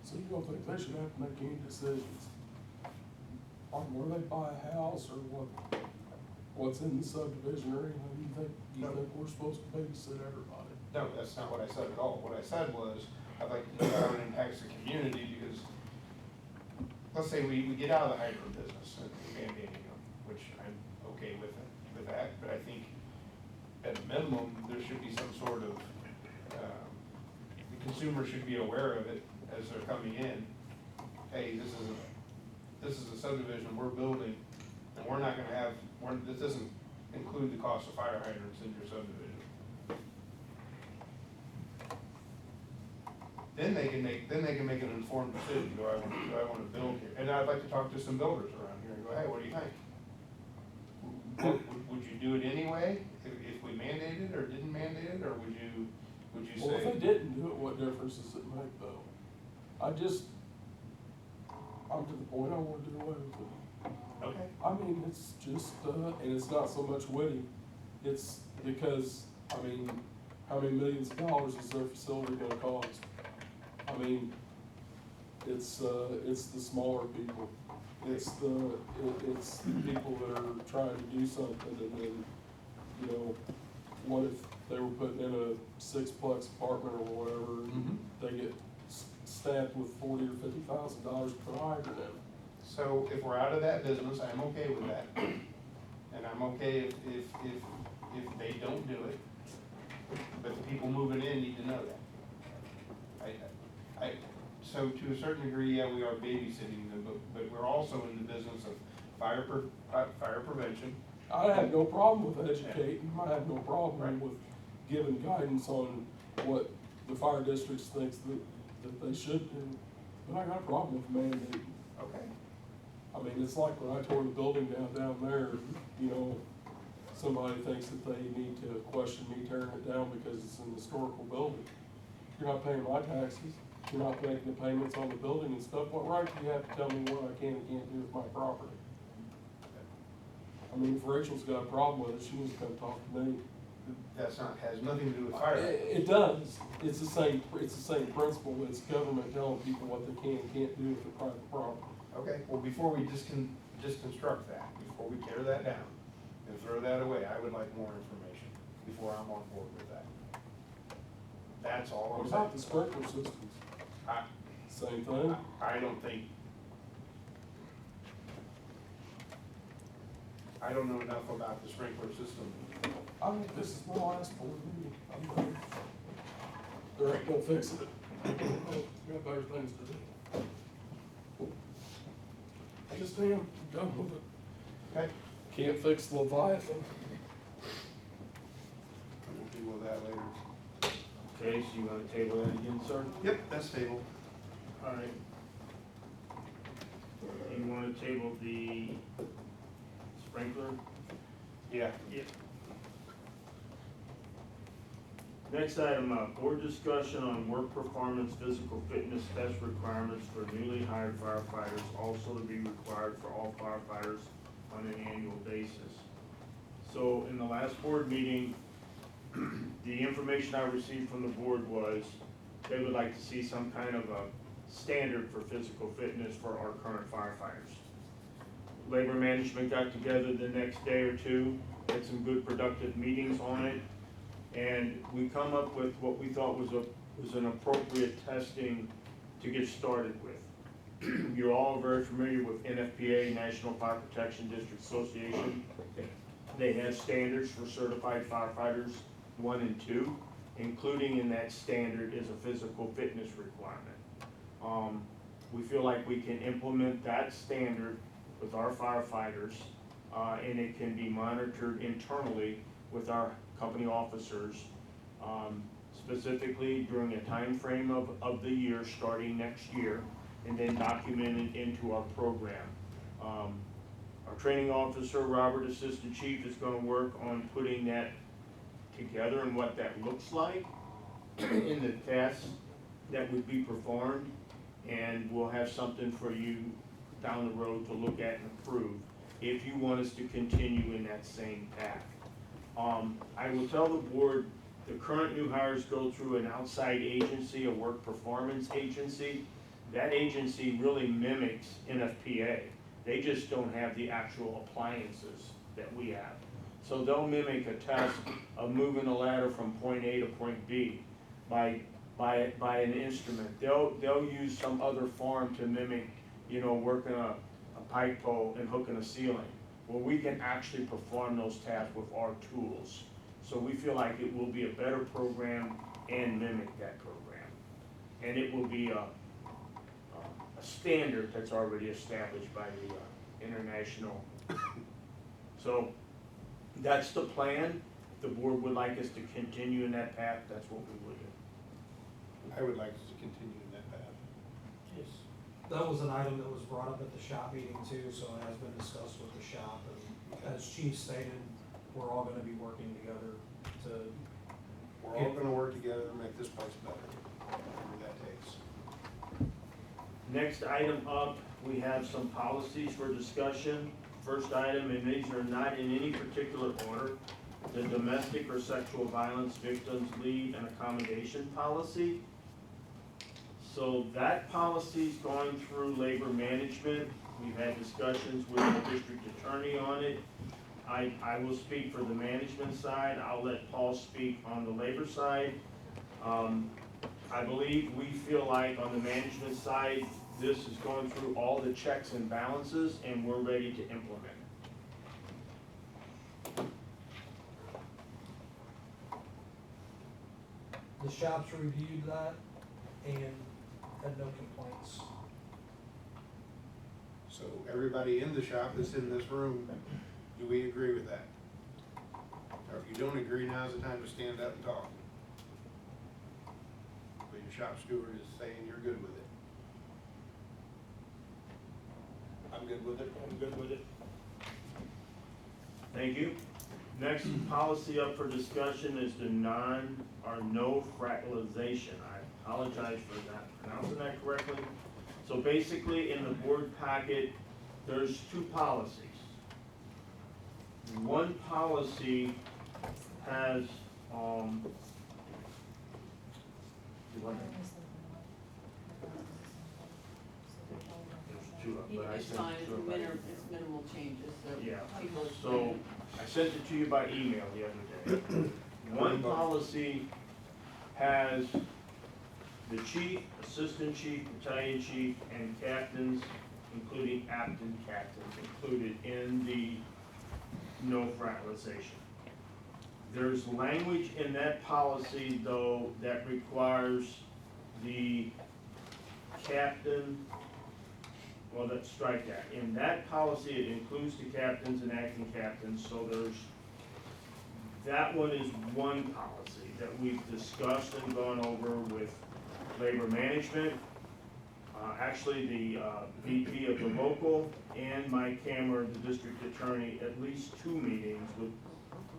So you don't think they should have to make any decisions on where they buy a house or what's in the subdivision or anything? You think we're supposed to babysit everybody? No, that's not what I said at all. What I said was, I'd like to know how it impacts the community, because let's say we get out of the hydrant business and mandating them, which I'm okay with that, but I think at a minimum, there should be some sort of, the consumer should be aware of it as they're coming in. Hey, this is a subdivision we're building, and we're not gonna have, this doesn't include the cost of fire hydrants in your subdivision. Then they can make an informed decision. Do I want to build here? And I'd like to talk to some builders around here and go, hey, what do you think? Would you do it anyway if we mandated or didn't mandate it, or would you say? Well, if they didn't do it, what difference does it make, though? I'm to the point I want to do away with it. Okay. I mean, it's just, and it's not so much witty, it's because, I mean, how many millions of dollars is their facility gonna cost? I mean, it's the smaller people, it's the people that are trying to do something, and then, you know, what if they were putting in a 6-plex apartment or whatever, and they get staffed with $40,000 or $50,000 to put a hydrant in? So if we're out of that business, I'm okay with that. And I'm okay if if they don't do it, but the people moving in need to know that. So to a certain degree, yeah, we are babysitting them, but we're also in the business of fire prevention. I have no problem with educating, I have no problem Right. with giving guidance on what the fire districts thinks that they should do, but I got a problem with mandating. Okay. I mean, it's like when I tore the building down there, you know, somebody thinks that they need to question me tearing it down because it's an historical building. You're not paying my taxes, you're not making the payments on the building and stuff, what right do you have to tell me what I can and can't do with my property? I mean, if Rachel's got a problem with it, she needs to come talk to me. That's not, has nothing to do with fire. It does, it's the same principle, it's government telling people what they can and can't do with their private property. Okay, well, before we disconstruct that, before we tear that down and throw that away, I would like more information before I'm on board with that. That's all What I'm about the saying. sprinkler systems? I- Same thing? I don't think, I don't know enough about the sprinkler system. I mean, this is my last board meeting, I'm done. There ain't no fixing it. Got better things to do. I just am, I'm done with it. Okay, Can't fix Leviathan. we'll deal with that later. Okay, so you wanna table that again, sir? Yep, that's stable. Alright. You wanna table the sprinkler? Yeah. Yep. Next item, board discussion on work performance, physical fitness test requirements for newly hired firefighters, also to be required for all firefighters on an annual basis. So in the last board meeting, the information I received from the board was they would like to see some kind of a standard for physical fitness for our current firefighters. Labor management got together the next day or two, had some good productive meetings on it, and we come up with what we thought was an appropriate testing to get started with. You're all very familiar with NFPA, National Fire Protection District Association. They have standards for certified firefighters 1 and 2, including in that standard is a physical fitness requirement. We feel like we can implement that standard with our firefighters, and it can be monitored internally with our company officers, specifically during a time frame of the year, starting next year, and then documented into our program. Our training officer, Robert, Assistant Chief, is gonna work on putting that together and what that looks like in the tests that would be performed, and we'll have something for you down the road to look at and approve if you want us to continue in that same path. I will tell the board, the current new hires go through an outside agency, a work performance agency. That agency really mimics NFPA. They just don't have the actual appliances that we have. So they'll mimic a test of moving a ladder from point A to point B by an instrument. They'll use some other form to mimic, working a pipe pole and hooking a ceiling. Well, we can actually perform those tasks with our tools. So we feel like it will be a better program and mimic that program. And it will be a standard that's already established by the international. So that's the plan. If the board would like us to continue in that path, that's what we will do. I would like us to continue in that path. Yes. That was an item that was brought up at the shop meeting too, so it has been discussed with the shop, and as Chief stated, we're all gonna be working together to. We're all gonna work together to make this place better, whatever that takes. Next item up, we have some policies for discussion. First item, and these are not in any particular order, the domestic or sexual violence victims leave and accommodation policy. So that policy's going through labor management. We've had discussions with the district attorney on it. I will speak for the management side. I'll let Paul speak on the labor side. I believe we feel like on the management side, this is going through all the checks and balances, and we're ready to implement the shops reviewed that and had no complaints. So everybody in the shop that's in this room, do we agree with that? Or if you don't agree, now's the time to stand up and talk. But your shop steward is saying you're good with it. I'm good with it. I'm good with it. Thank you. Next policy up for discussion is the no fractalization. I apologize for not pronouncing that correctly. So basically, in the board packet, there's two policies. One policy has, there's two of them, but I It's sent fine, two of them. it's minimal changes, so Yeah, people. so I sent it to you by email the other day. One policy has the chief, assistant chief, battalion chief, and captains, including acting captains, included in the no fractalization. There's language in that policy, though, that requires the captain, well, let's strike that. In that policy, it includes the captains and acting captains, so that one is one policy that we've discussed and gone over with labor management. Actually, the VP of the local and my camera, the district attorney, at least 2 meetings with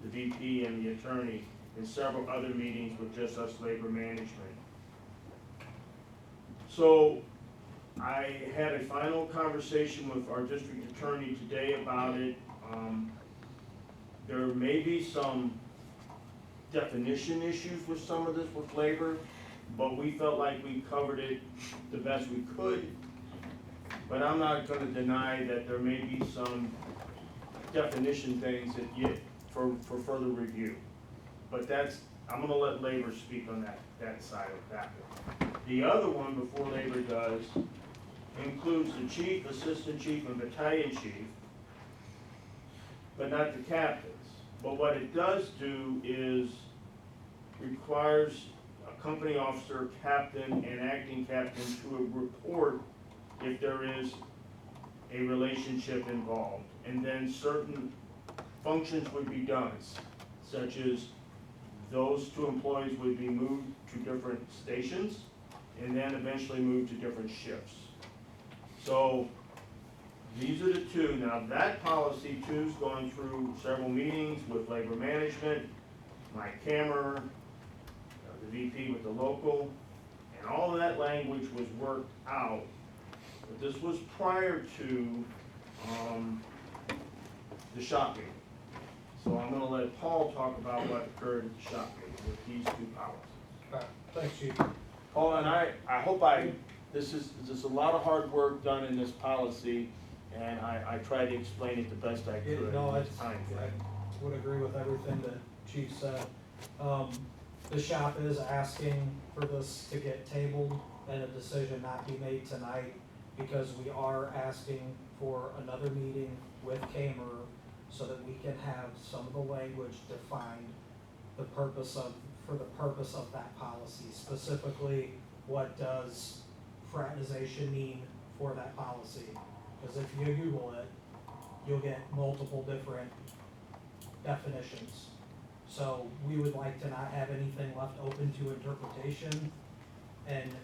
the VP and the attorney, and several other meetings with just us labor management. So I had a final conversation with our district attorney today about it. There may be some definition issues with some of this with labor, but we felt like we covered it the best we could. But I'm not gonna deny that there may be some definition things that yet for further review. But I'm gonna let labor speak on that side of that one. The other one, before labor does, includes the chief, assistant chief, and battalion chief, but not the captains. But what it does do is requires a company officer, captain, and acting captain to report if there is a relationship involved. And then certain functions would be done, such as those 2 employees would be moved to different stations and then eventually moved to different shifts. So these are the 2. Now that policy 2's gone through several meetings with labor management, my camera, the VP with the local, and all of that language was worked out. But this was prior to the shop meeting. So I'm gonna let Paul talk about what occurred at the shop meeting with these 2 policies. Thanks, Chief. Paul, and I hope this is a lot of hard work done in this policy, and I try to explain it the best I could in No, this time frame. I would agree with everything that Chief said. The shop is asking for this to get tabled and a decision not be made tonight, because we are asking for another meeting with Kamer so that we can have some of the language defined for the purpose of that policy. Specifically, what does fraternization mean for that policy? Because if you Google it, you'll get multiple different definitions. So we would like to not have anything left open to interpretation and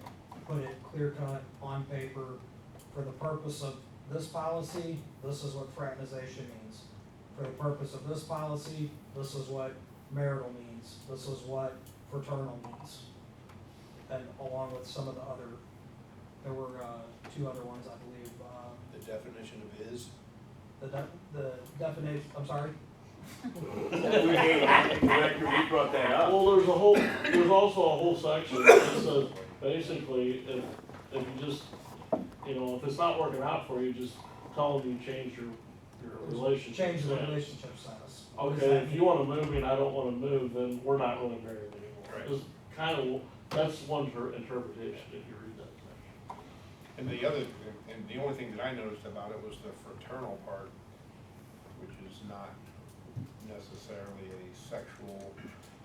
put it clear cut on paper. For the purpose of this policy, this is what fraternization means. For the purpose of this policy, this is what marital means. This is what fraternal means. And along with some of the other, there were 2 other ones, I believe. The definition of is? The definition, I'm sorry? We brought that up. Well, there's also a whole section that says, basically, if you just, if it's not working out for you, just tell them you changed your relationship Change the status. relationship status. What does Okay, that if mean? you wanna move me and I don't wanna move, then we're not really married Right. anymore. It's kind of, that's one interpretation if you read that section. And the only thing that I noticed about it was the fraternal part, which is not necessarily a sexual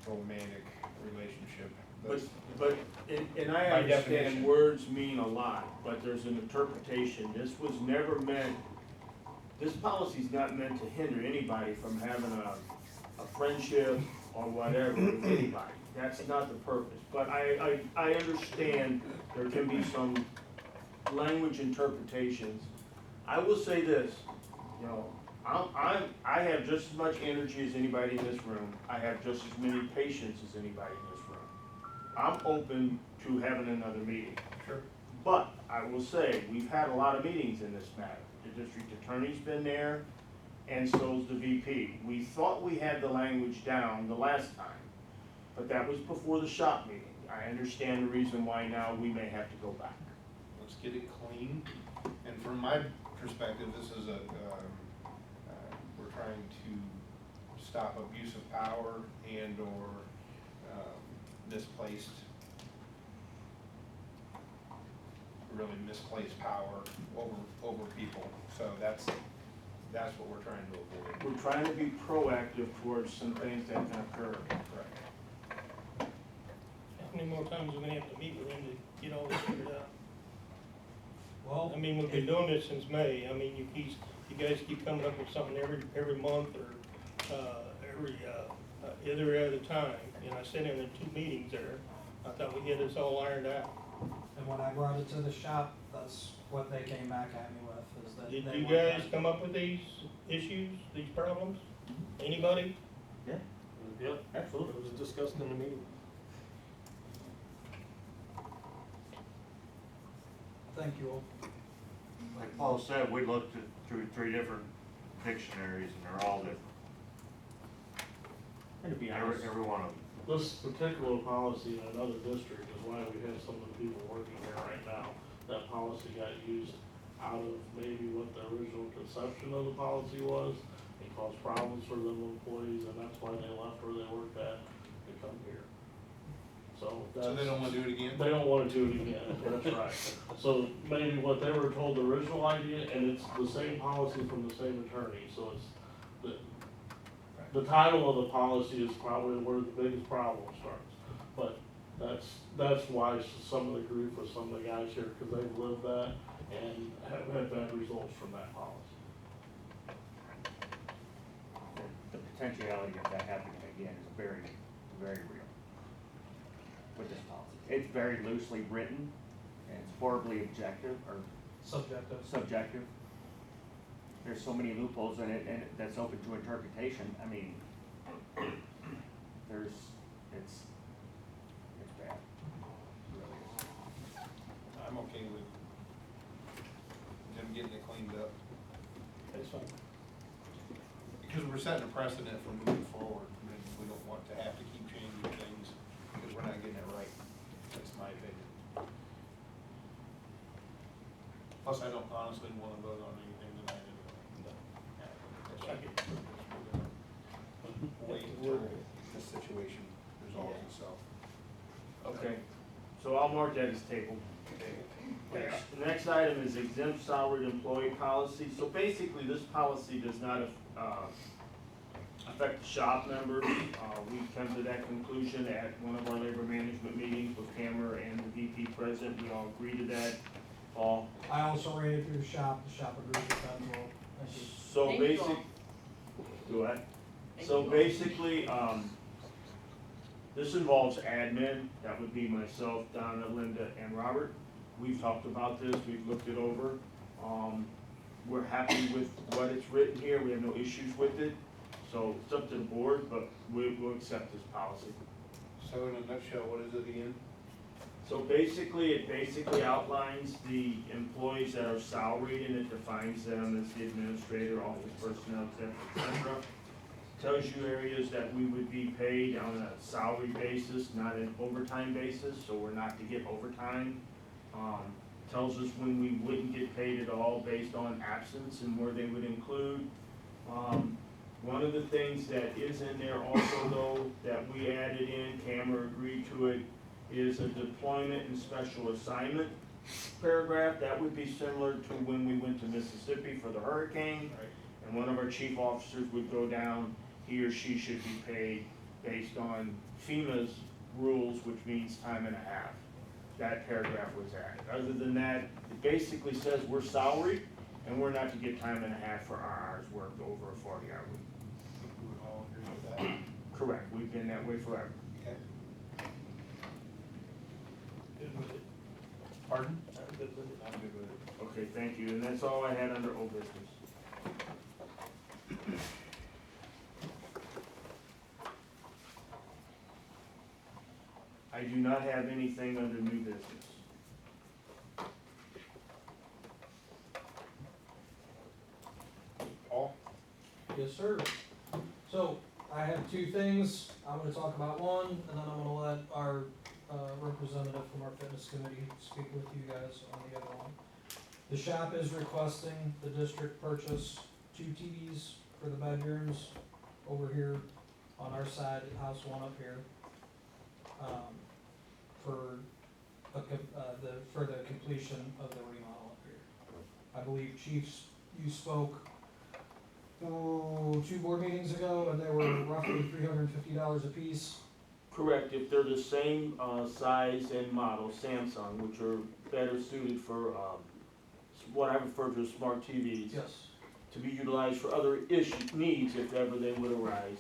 romantic relationship, And I By understand definition. words mean a lot, but there's an interpretation. This was never meant, this policy's not meant to hinder anybody from having a friendship or whatever with anybody. That's not the purpose. But I understand there can be some language interpretations. I will say this, you know, I have just as much energy as anybody in this room. I have just as many patience as anybody in this room. I'm open to having another meeting. Sure. But I will say, we've had a lot of meetings in this matter. The district attorney's been there, and so's the VP. We thought we had the language down the last time, but that was before the shop meeting. I understand the reason why now we may have to go back. Let's get it clean, and from my perspective, this is we're trying to stop abuse of power and or really misplaced power over people, so that's what we're trying to avoid. We're trying to be proactive towards some things that can occur. Correct. How many more times are we gonna have to meet with him to get all this figured out? Well, I mean, we've been doing this since May. I mean, you guys keep coming up with something every month or, every other time. You know, I sat in the 2 meetings there. I thought we had this all ironed out. and when I brought it to the shop, that's what they came back at me with, is that Did they you want guys that. come up with these issues, these problems? Anybody? Yeah, Yep. absolutely. It was discussed in the meeting. Thank you all. Like Paul said, we looked through 3 different dictionaries and they're all different. And to be honest, Every one of them. This particular policy in another district is why we have some of the people working here right now. That policy got used out of maybe what the original conception of the policy was. It caused problems for them employees, and that's why they left where they worked at to come here. So that's. So they don't wanna do it again? They don't wanna do it again, that's right. So maybe what they were told, the original idea, and it's the same policy from the same attorney, so it's, the title of the policy is probably where the biggest problem starts. But that's why some of the grief with some of the guys here, because they've lived that and have had bad results from that policy. the potentiality of that happening again is very, very real with this policy. It's very loosely written, and it's horribly objective, or subjective. There's so many loopholes in it, and that's open to interpretation. I mean, it's bad. It really is. I'm okay with them getting it cleaned up, That's fine. because we're setting a precedent for moving forward. We don't want to have to keep changing things, because we're not getting it right. That's my opinion. Plus, I don't honestly wanna vote on anything tonight anyway. Wait until the situation resolves itself. Okay, so I'll mark that as tabled. The next item is exempt salaried employee policy. So basically, this policy does not affect the shop members. We come to that conclusion at one of our labor management meetings with Cameron and the VP present. We all agree to that. Paul? I also ran it through the shop agrees with that as well. Thank you. So Thank you basic, all. go ahead. Thank So you all. basically, this involves admin, that would be myself, Donna, Linda, and Robert. We've talked about this, we've looked it over. We're happy with what it's written here, we have no issues with it. So it's up to the board, but we'll accept this policy. So in a nutshell, what is it again? So basically, it outlines the employees that are salaried, and it defines them as the administrator, office personnel, et cetera. Tells you areas that we would be paid on a salary basis, not an overtime basis, so we're not to get overtime. Tells us when we wouldn't get paid at all based on absence and where they would include. One of the things that is in there also though, that we added in, Cameron agreed to it, is a deployment and special assignment paragraph. That would be similar to when we went to Mississippi for the hurricane. And one of our chief officers would go down, he or she should be paid based on FEMA's rules, which means time and a half. That paragraph was added. Other than that, it basically says we're salary and we're not to get time and a half for our hours worked over a 40-hour week. We would all agree with that. Correct, we've been that way forever. Okay. Good with it. Pardon? I'm good with it. I'm good with it. Okay, thank you, and that's all I had under old business. I do not have anything under new business. Paul? Yes, sir. So, I have two things. I'm gonna talk about one, and then I'm gonna let our, representative from our fitness committee speak with you guys on the other one. The shop is requesting the district purchase 2 TVs for the bedrooms over here on our side, house one up here. For the completion of the remodel up here. I believe Chiefs, you spoke, 2 board meetings ago, and they were roughly $350 a piece. Correct, if they're the same size and model, Samsung, which are better suited for what I refer to as smart TVs. Yes. To be utilized for other needs if ever they would arise.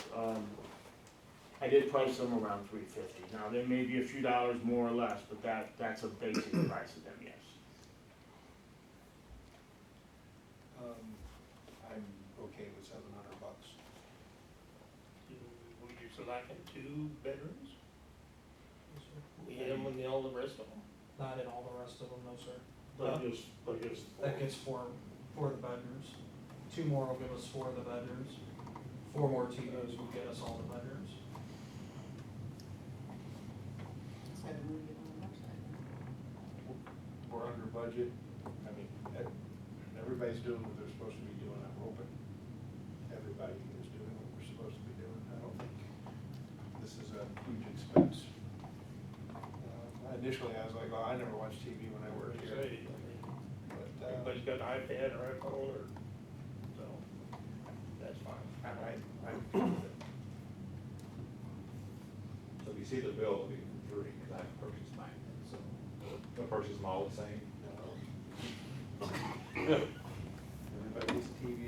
I did price them around $350. Now, there may be a few dollars more or less, but that's a basic price of them, yes. I'm okay with $700. You're selecting 2 bedrooms? We have them in all the rest of them. Not in all the rest of them, no, sir. But just. That gets 4 the bedrooms. 2 more will give us 4 of the bedrooms. 4 more TVs will get us all the bedrooms. So we get on the website. We're under budget. I mean, everybody's doing what they're supposed to be doing. I'm hoping everybody is doing what we're supposed to be doing. I don't think this is a huge expense. Initially, I was like, well, I never watched TV when I worked here. Say, But, everybody's got an iPad or iPhone or, so, that's fine. I'm good with it. So if you see the bill, it'll be for free, because I haven't purchased mine, so they'll purchase them all the same. Everybody gets a TV.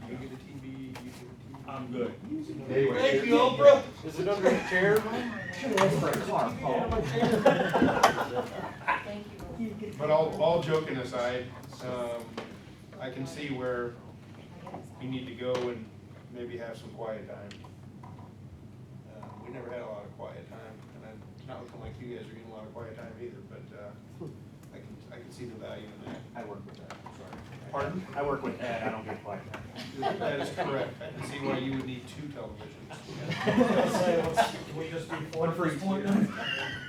You get a TV, you get a TV. I'm good. Thank you, Oprah. Is it under a chair? Thank you. But all joking aside, I can see where you need to go and maybe have some quiet time. We never had a lot of quiet time, and it's not looking like you guys are getting a lot of quiet time either, but, I can see the value in that. I work with that, I'm sorry. Pardon? I work with Ed, I don't get quiet time. That is correct. I can see why you would need 2 televisions. Can we just do 4 for each point then?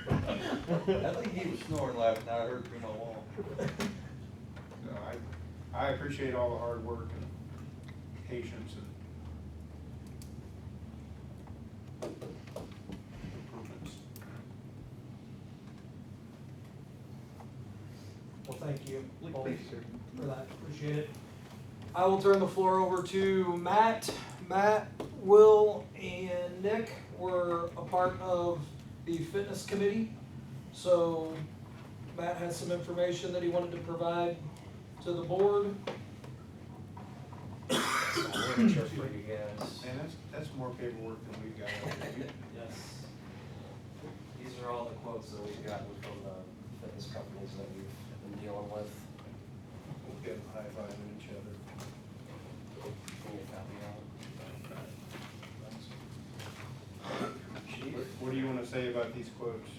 I think he was snoring laughing, I heard through my wall. No, I appreciate all the hard work and patience and improvements. Well, thank you both for that, appreciate it. I will turn the floor over to Matt. Matt, Will, and Nick were a part of the fitness committee. So Matt has some information that he wanted to provide to the board. For you guys. And that's more paperwork than we've got. Yes. These are all the quotes that we've gotten from the fitness companies that we've been dealing with. We'll get high-fiving each other. Can you copy What do you want to say about these quotes?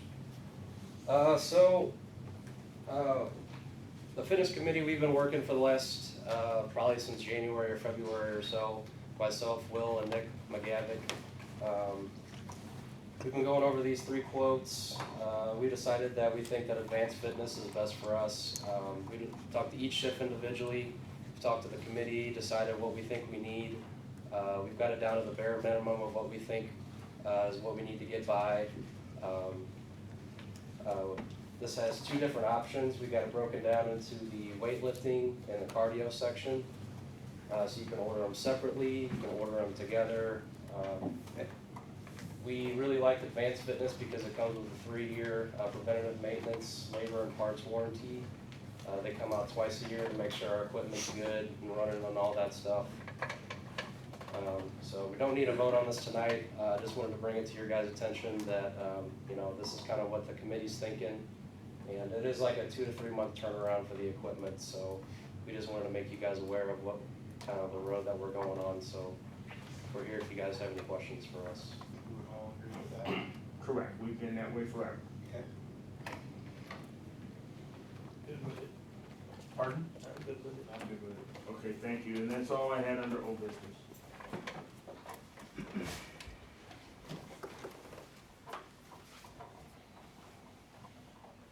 The fitness committee, we've been working for the last, probably since January or February or so. Myself, Will, and Nick McGavick. We've been going over these 3 quotes. We decided that we think that advanced fitness is best for us. We talked to each shift individually, talked to the committee, decided what we think we need. We've got it down to the bare minimum of what we think is what we need to get by. This has 2 different options. We got it broken down into the weightlifting and the cardio section. So you can order them separately, you can order them together. We really like Advanced Fitness because it comes with a 3-year preventative maintenance, labor and parts warranty. They come out twice a year to make sure our equipment's good and running and all that stuff. So we don't need a vote on this tonight. Just wanted to bring it to your guys' attention that, you know, this is kind of what the committee's thinking. And it is like a 2 to 3 month turnaround for the equipment, so we just wanted to make you guys aware of what kind of the road that we're going on. So we're here if you guys have any questions for us. We would all agree with that. Correct, we've been that way forever. Okay. Good with it. Pardon? I'm good with it. I'm good with it. Okay, thank you, and that's all I had under old business.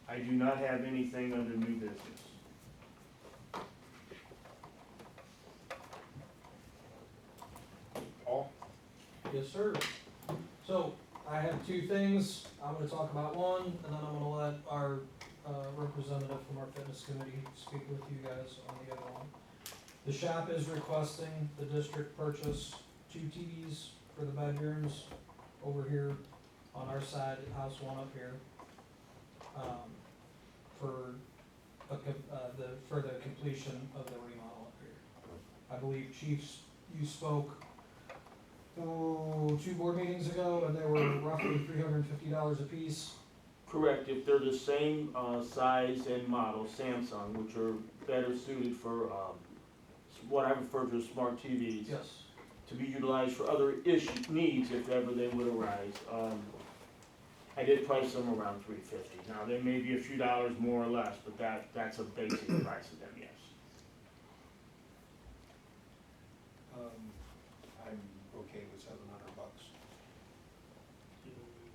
I do not have anything under new business. Paul? Yes, sir. So, I have 2 things. I'm gonna talk about one, and then I'm gonna let our representative from our fitness committee speak with you guys on the other one. The shop is requesting the district purchase 2 TVs for the bedrooms over here on our side, house one up here. For the completion of the remodel up here. I believe Chiefs, you spoke 2 board meetings ago, and they were roughly $350 a piece. Correct, if they're the same size and model, Samsung, which are better suited for what I refer to as smart TVs. Yes. To be utilized for other needs if ever they would arise. I did price them around $350. Now, there may be a few dollars more or less, but that's a basic price of them, yes. I'm okay with $700.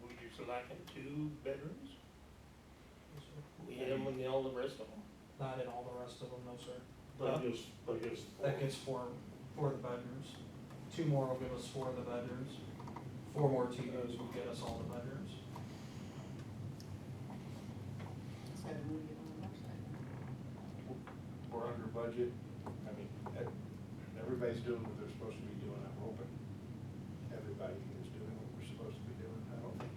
Were you selecting 2 bedrooms? We had them in all the rest of them. Not in all the rest of them, no, sir. But just. That gets 4 for the bedrooms. 2 more will give us 4 of the bedrooms. 4 more TVs will get us all the bedrooms. Just had to move it on the website. We're under budget. I mean, everybody's doing what they're supposed to be doing, I'm hoping. Everybody is doing what we're supposed to be doing. I don't think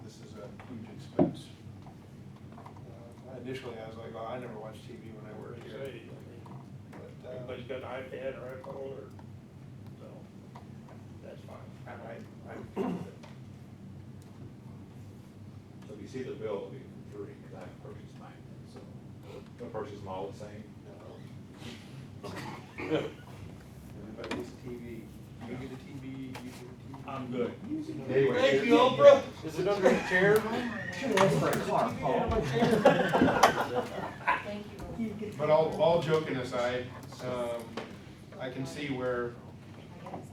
this is a huge expense. Initially, I was like, oh, I never watched TV when I worked here. But, Everybody's got an iPad or iPhone or, so, that's fine. I'm So if you see the bill, it'll be for free, because I haven't purchased mine, so they'll purchase them all the same. Everybody gets a TV. You get a TV, you get a TV. I'm good. Thank you, Oprah. Is it under the chair? Thank you. But all joking aside, I can see where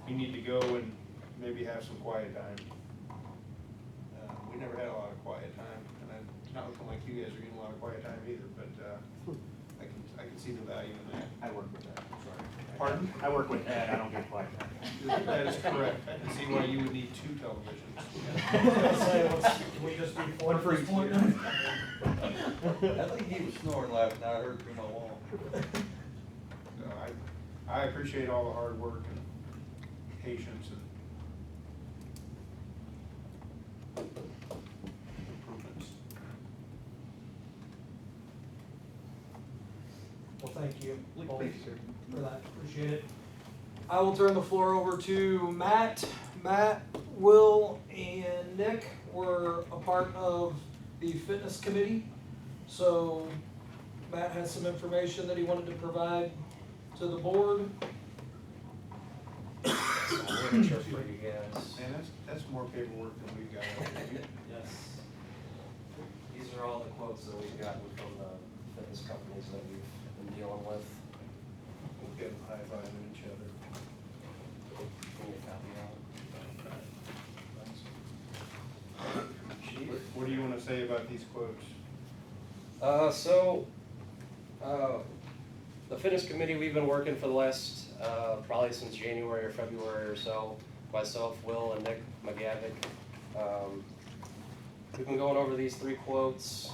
you need to go and maybe have some quiet time. We never had a lot of quiet time, and it's not looking like you guys are getting a lot of quiet time either, but, I can see the value in that. I work with that, I'm sorry. Pardon? I work with Ed, I don't get quiet time. That is correct. I can see why you would need 2 televisions. Can we just do 4 for each point then? I think he was snoring laughing, I heard through my wall. So I appreciate all the hard work and patience and improvements. Well, thank you both for that, appreciate it. I will turn the floor over to Matt. Matt, Will, and Nick were a part of the fitness committee. So Matt has some information that he wanted to provide to the board. For you guys. Man, that's more paperwork than we've got. Yes. These are all the quotes that we've gotten from the fitness companies that we've been dealing with. We'll get them high-fiving each other. Can you copy that? What do you want to say about these quotes? The fitness committee, we've been working for the last, probably since January or February or so. Myself, Will, and Nick McGavick. We've been going over these 3 quotes.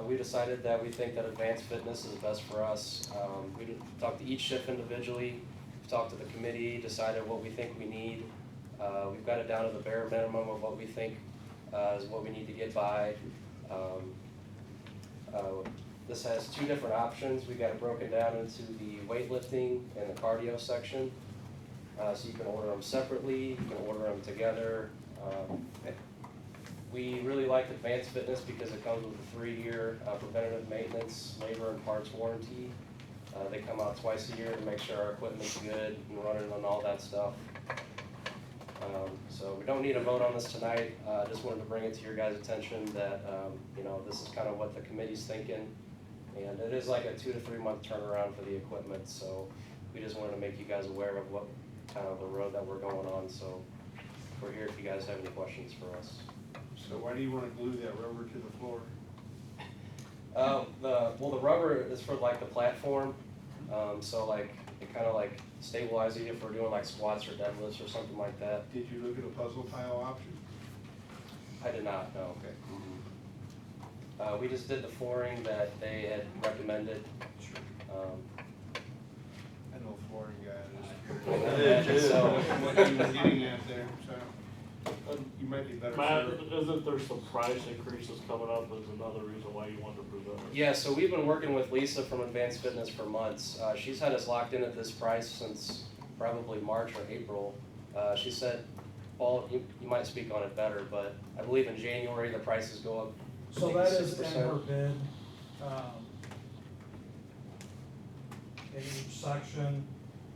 We decided that we think that Advanced Fitness is best for us. We talked to each shift individually, talked to the committee, decided what we think we need. We've got it down to the bare minimum of what we think is what we need to get by. This has two different options. We got it broken down into the weightlifting and the cardio section. So you can order them separately, you can order them together. We really like Advanced Fitness because it comes with a 3-year preventative maintenance, labor and parts warranty. They come out twice a year to make sure our equipment's good and running and all that stuff. So we don't need a vote on this tonight. Just wanted to bring it to your guys' attention that, you know, this is kind of what the committee's thinking. And it is like a 2 to 3 month turnaround for the equipment, so we just wanted to make you guys aware of what kind of the road that we're going on. So we're here if you guys have any questions for us. So why do you wanna glue that rubber to the floor? The rubber is for like the platform, so like it kind of like stabilizes you if we're doing like squats or deadlifts or something like that. Did you look at a puzzle tile option? I did not, no. Okay. We just did the flooring that they had recommended. I know a flooring guy I that did is. too. What you were getting at there, so, you might be better Matt, served. isn't there some price increases coming up as another reason why you want to present it? Yeah, so we've been working with Lisa from Advanced Fitness for months. She's had us locked in at this price since probably March or April. She said, Paul, you might speak on it better, but I believe in January the prices go up. So maybe that is in 6%. her bid. In each section,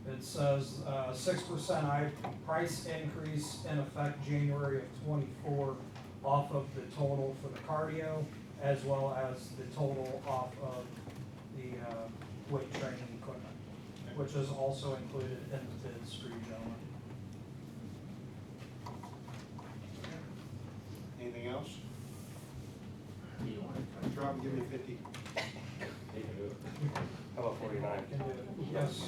it says 6% price increase in effect January of '24 off of the total for the cardio, as well as the total off of the weight training equipment, which is also included in the bids for you gentlemen. Anything else? Rob, give me 50. He can do it. How about 49? Can do it. Yes.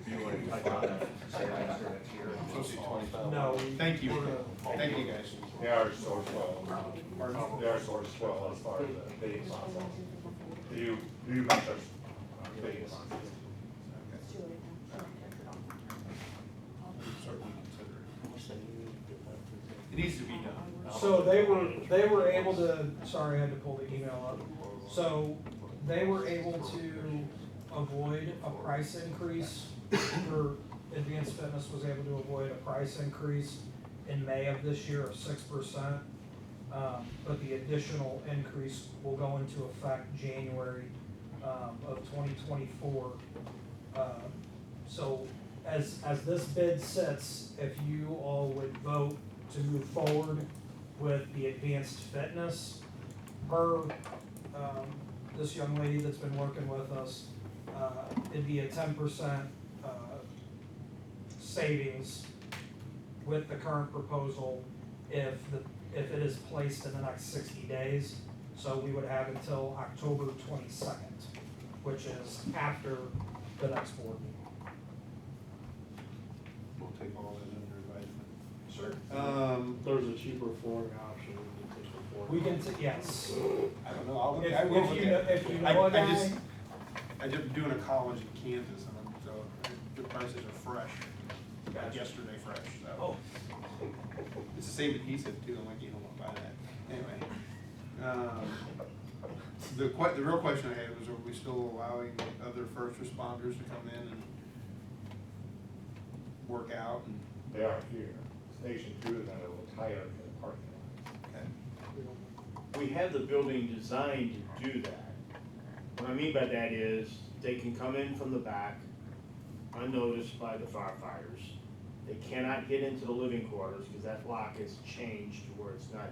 You want to touch on that, say that for next year? Supposed to be 25. No. Thank you. Thank you, guys. They are sourced well. They are sourced well as far as the bidding process. Do you match our bidding process? It needs to be done. So they were able to, sorry, I had to pull the email up. So they were able to avoid a price increase, or Advanced Fitness was able to avoid a price increase in May of this year of 6%. But the additional increase will go into effect January of 2024. So as this bid sits, if you all would vote to move forward with the Advanced Fitness, this young lady that's been working with us, it'd be a 10% savings with the current proposal if it is placed in the next 60 days. So we would have until October 22nd, which is after the next board meeting. We'll take all that under advisement. Sure. There's a cheaper flooring option. We can, yes. I don't know, I'll look, If- I will if look you know- at if you I know a just, guy- I just doing a college in Kansas, and so the prices are fresh, like yesterday fresh, so. Oh. It's the same adhesive too, I'm like, you don't wanna buy that. Anyway, the real question I had was, are we still allowing other first responders to come in and work out and? They are here. Station 2 is at a little higher in the parking lot. Okay. We have the building designed to do that. What I mean by that is, they can come in from the back, unnoticed by the firefighters. They cannot get into the living quarters, because that lock has changed to where it's not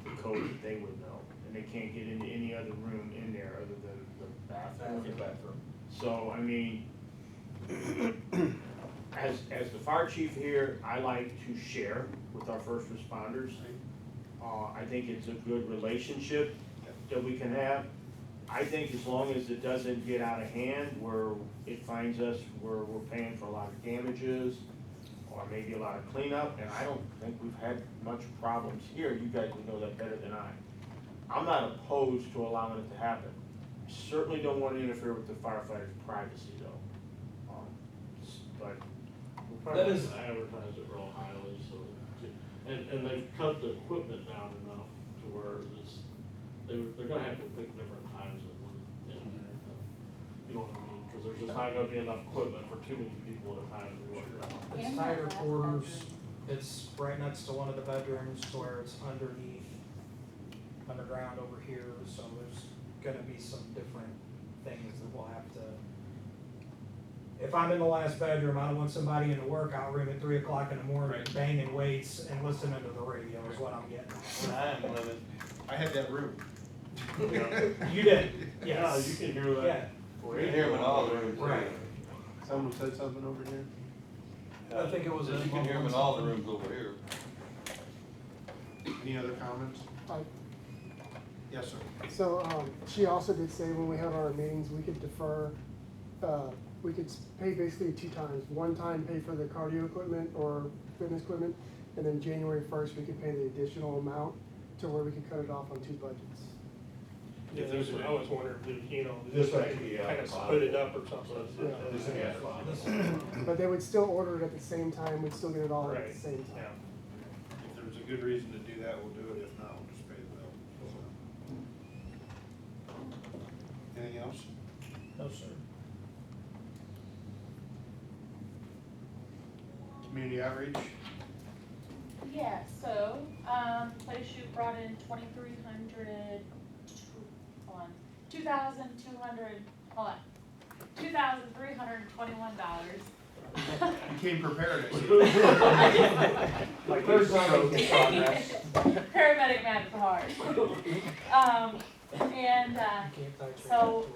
the code that they would know. And they can't get into any other room in there other than the bathroom. So, I mean, as the fire chief here, I like to share with our first responders. I think it's a good relationship that we can have. I think as long as it doesn't get out of hand, where it finds us where we're paying for a lot of damages, or maybe a lot of cleanup, and I don't think we've had much problems here, you guys would know that better than I. I'm not opposed to allowing it to happen. I certainly don't want to interfere with the firefighters' privacy though. But We'll probably That is- advertise it real highly, so get And they've cut the equipment down enough to where it's, they're gonna have to pick different times and, you know what I mean? Cause there's just not gonna be enough equipment for too many people at a time to work it out. It's tighter quarters, it's right next to one of the bedrooms to where it's underground over here, so there's gonna be some different things that we'll have to. If I'm in the last bedroom, I don't want somebody in the workout room at 3 o'clock in the morning banging weights and listening to the radio is what I'm getting. Time limit. I had that room. You did, Yeah, yes. you can hear that. Yeah, We can hear them in all the rooms. right. Someone said something over here? I think it was. You can hear them in all the rooms over here. Any other comments? Yes, sir. So, she also did say when we have our meetings, we could defer, we could pay basically 2 times. One time pay for the cardio equipment or fitness equipment, and then January 1st, we could pay the additional amount to where we could cut it off on 2 budgets. Yeah, I was wondering, you know, This just would actually be, kind of split it up or something. This would be at the bottom. But they would still order it at the same time, we'd still get it all at Right, the same yeah. time. If there's a good reason to do that, we'll do it. If not, we'll just pay the bill. Anything else? No, sir. Community outreach? Yeah, so, Play Shoot brought in 2,300, hold on, $2,321. You came prepared, I see. Like first stroke in progress. Paramedic man is hard. So,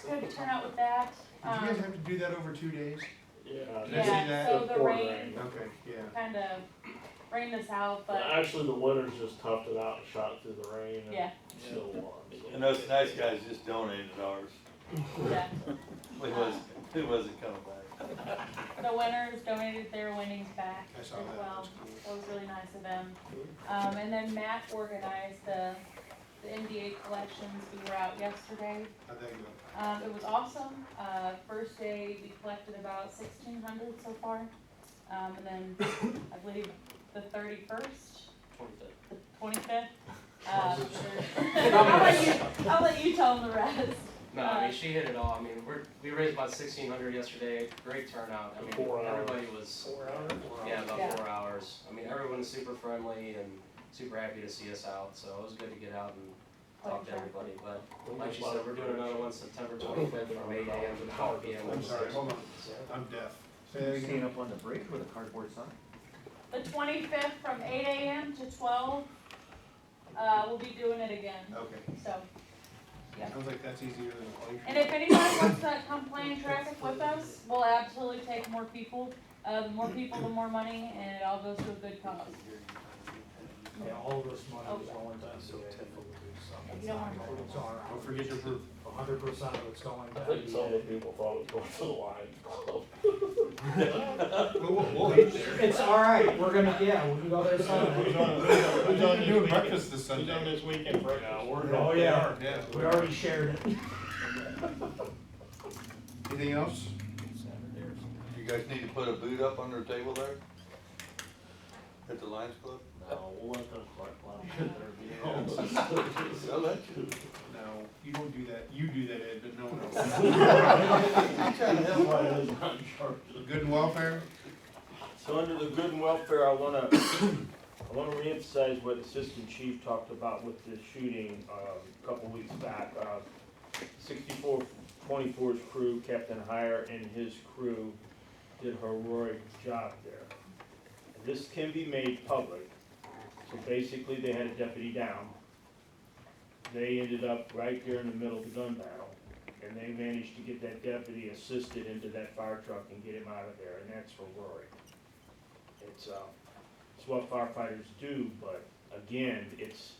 good turnout with that. Did you guys have to do that over 2 days? Yeah. Did I see Yeah, that? so the rain Okay, yeah. kind of rained us out, but Actually, the winners just toughed it out and shot through the rain and yeah, still won. So. And those nice guys just donated ours. yeah. Who wasn't coming back? The winners donated their winnings back I as saw that. well. That's cool. That was really nice of them. And then Matt organized the NBA collections. We were out yesterday. How'd that go? It was awesome. First day we collected about 1,600 so far. And then I believe the 31st, 25th. I'll let you tell them the rest. No, I mean, she hit it all. I mean, we raised about 1,600 yesterday. Great turnout. I mean, 4 hours. everybody was. 4 hours? Yeah, about Yeah. 4 hours. I mean, everyone's super friendly and super happy to see us out. So it was good to get out and talk to everybody. But like she said, we're doing another one September 25th from 8 a.m. to 12 p.m. I'm sorry, hold on. I'm deaf. Say that Staying again. up on the bridge with a cardboard sign. The 25th from 8 a.m. to 12. We'll be doing it again. Okay. So, yeah. Sounds like that's easier than a glacier. And if anybody wants to come play in traffic with us, we'll absolutely take more people. The more people, the more money, and it all goes to a good cause. Yeah, all of this money is going to NBA. If you don't want to. It's all right. Don't forget your proof. 100% of it's going to I think some of NBA. the people thought it was going to the Lions Club. We'll eat there. It's all right, we're gonna, yeah, we can go there Who's Sunday. on Who's on this doing weekend? breakfast this Who's on Sunday? this weekend breakfast? Yeah, we're Oh, yeah, Yeah. we already shared it. Anything else? You guys need to put a boot up on their table there? At the Lions Club? No, we'll let them collect money. I'll let you. No, you don't do that. You do that, Ed, but no one else. That's why it is not in charge of. Good and welfare? So under the good and welfare, I wanna reemphasize what Assistant Chief talked about with the shooting, a couple weeks back. 6424's crew, Captain Hire and his crew did a heroic job there. And this can be made public. So basically, they had a deputy down. They ended up right there in the middle of the gun battle. And they managed to get that deputy assisted into that fire truck and get him out of there, and that's heroic. It's what firefighters do, but again, it's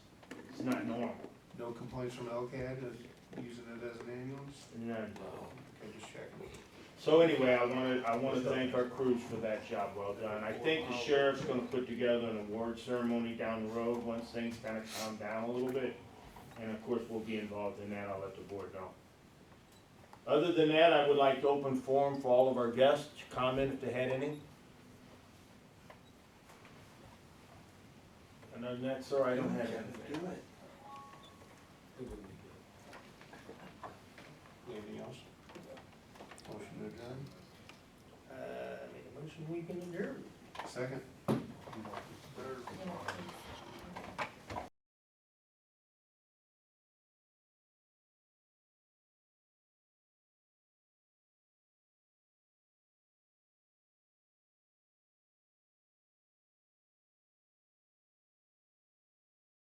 not normal. No complaints from LCAD as using it as an ambulance? None. Okay, just checking. So anyway, I wanna thank our crews for that job well done. I think the sheriff's gonna put together an award ceremony down the road once things kinda calm down a little bit. And of course, we'll be involved in that, I'll let the board know. Other than that, I would like to open forum for all of our guests to comment if they had any. And other than that, sir, I don't have anything. Anything else? Motion to adjourn? Make a motion, we can adjourn. Second?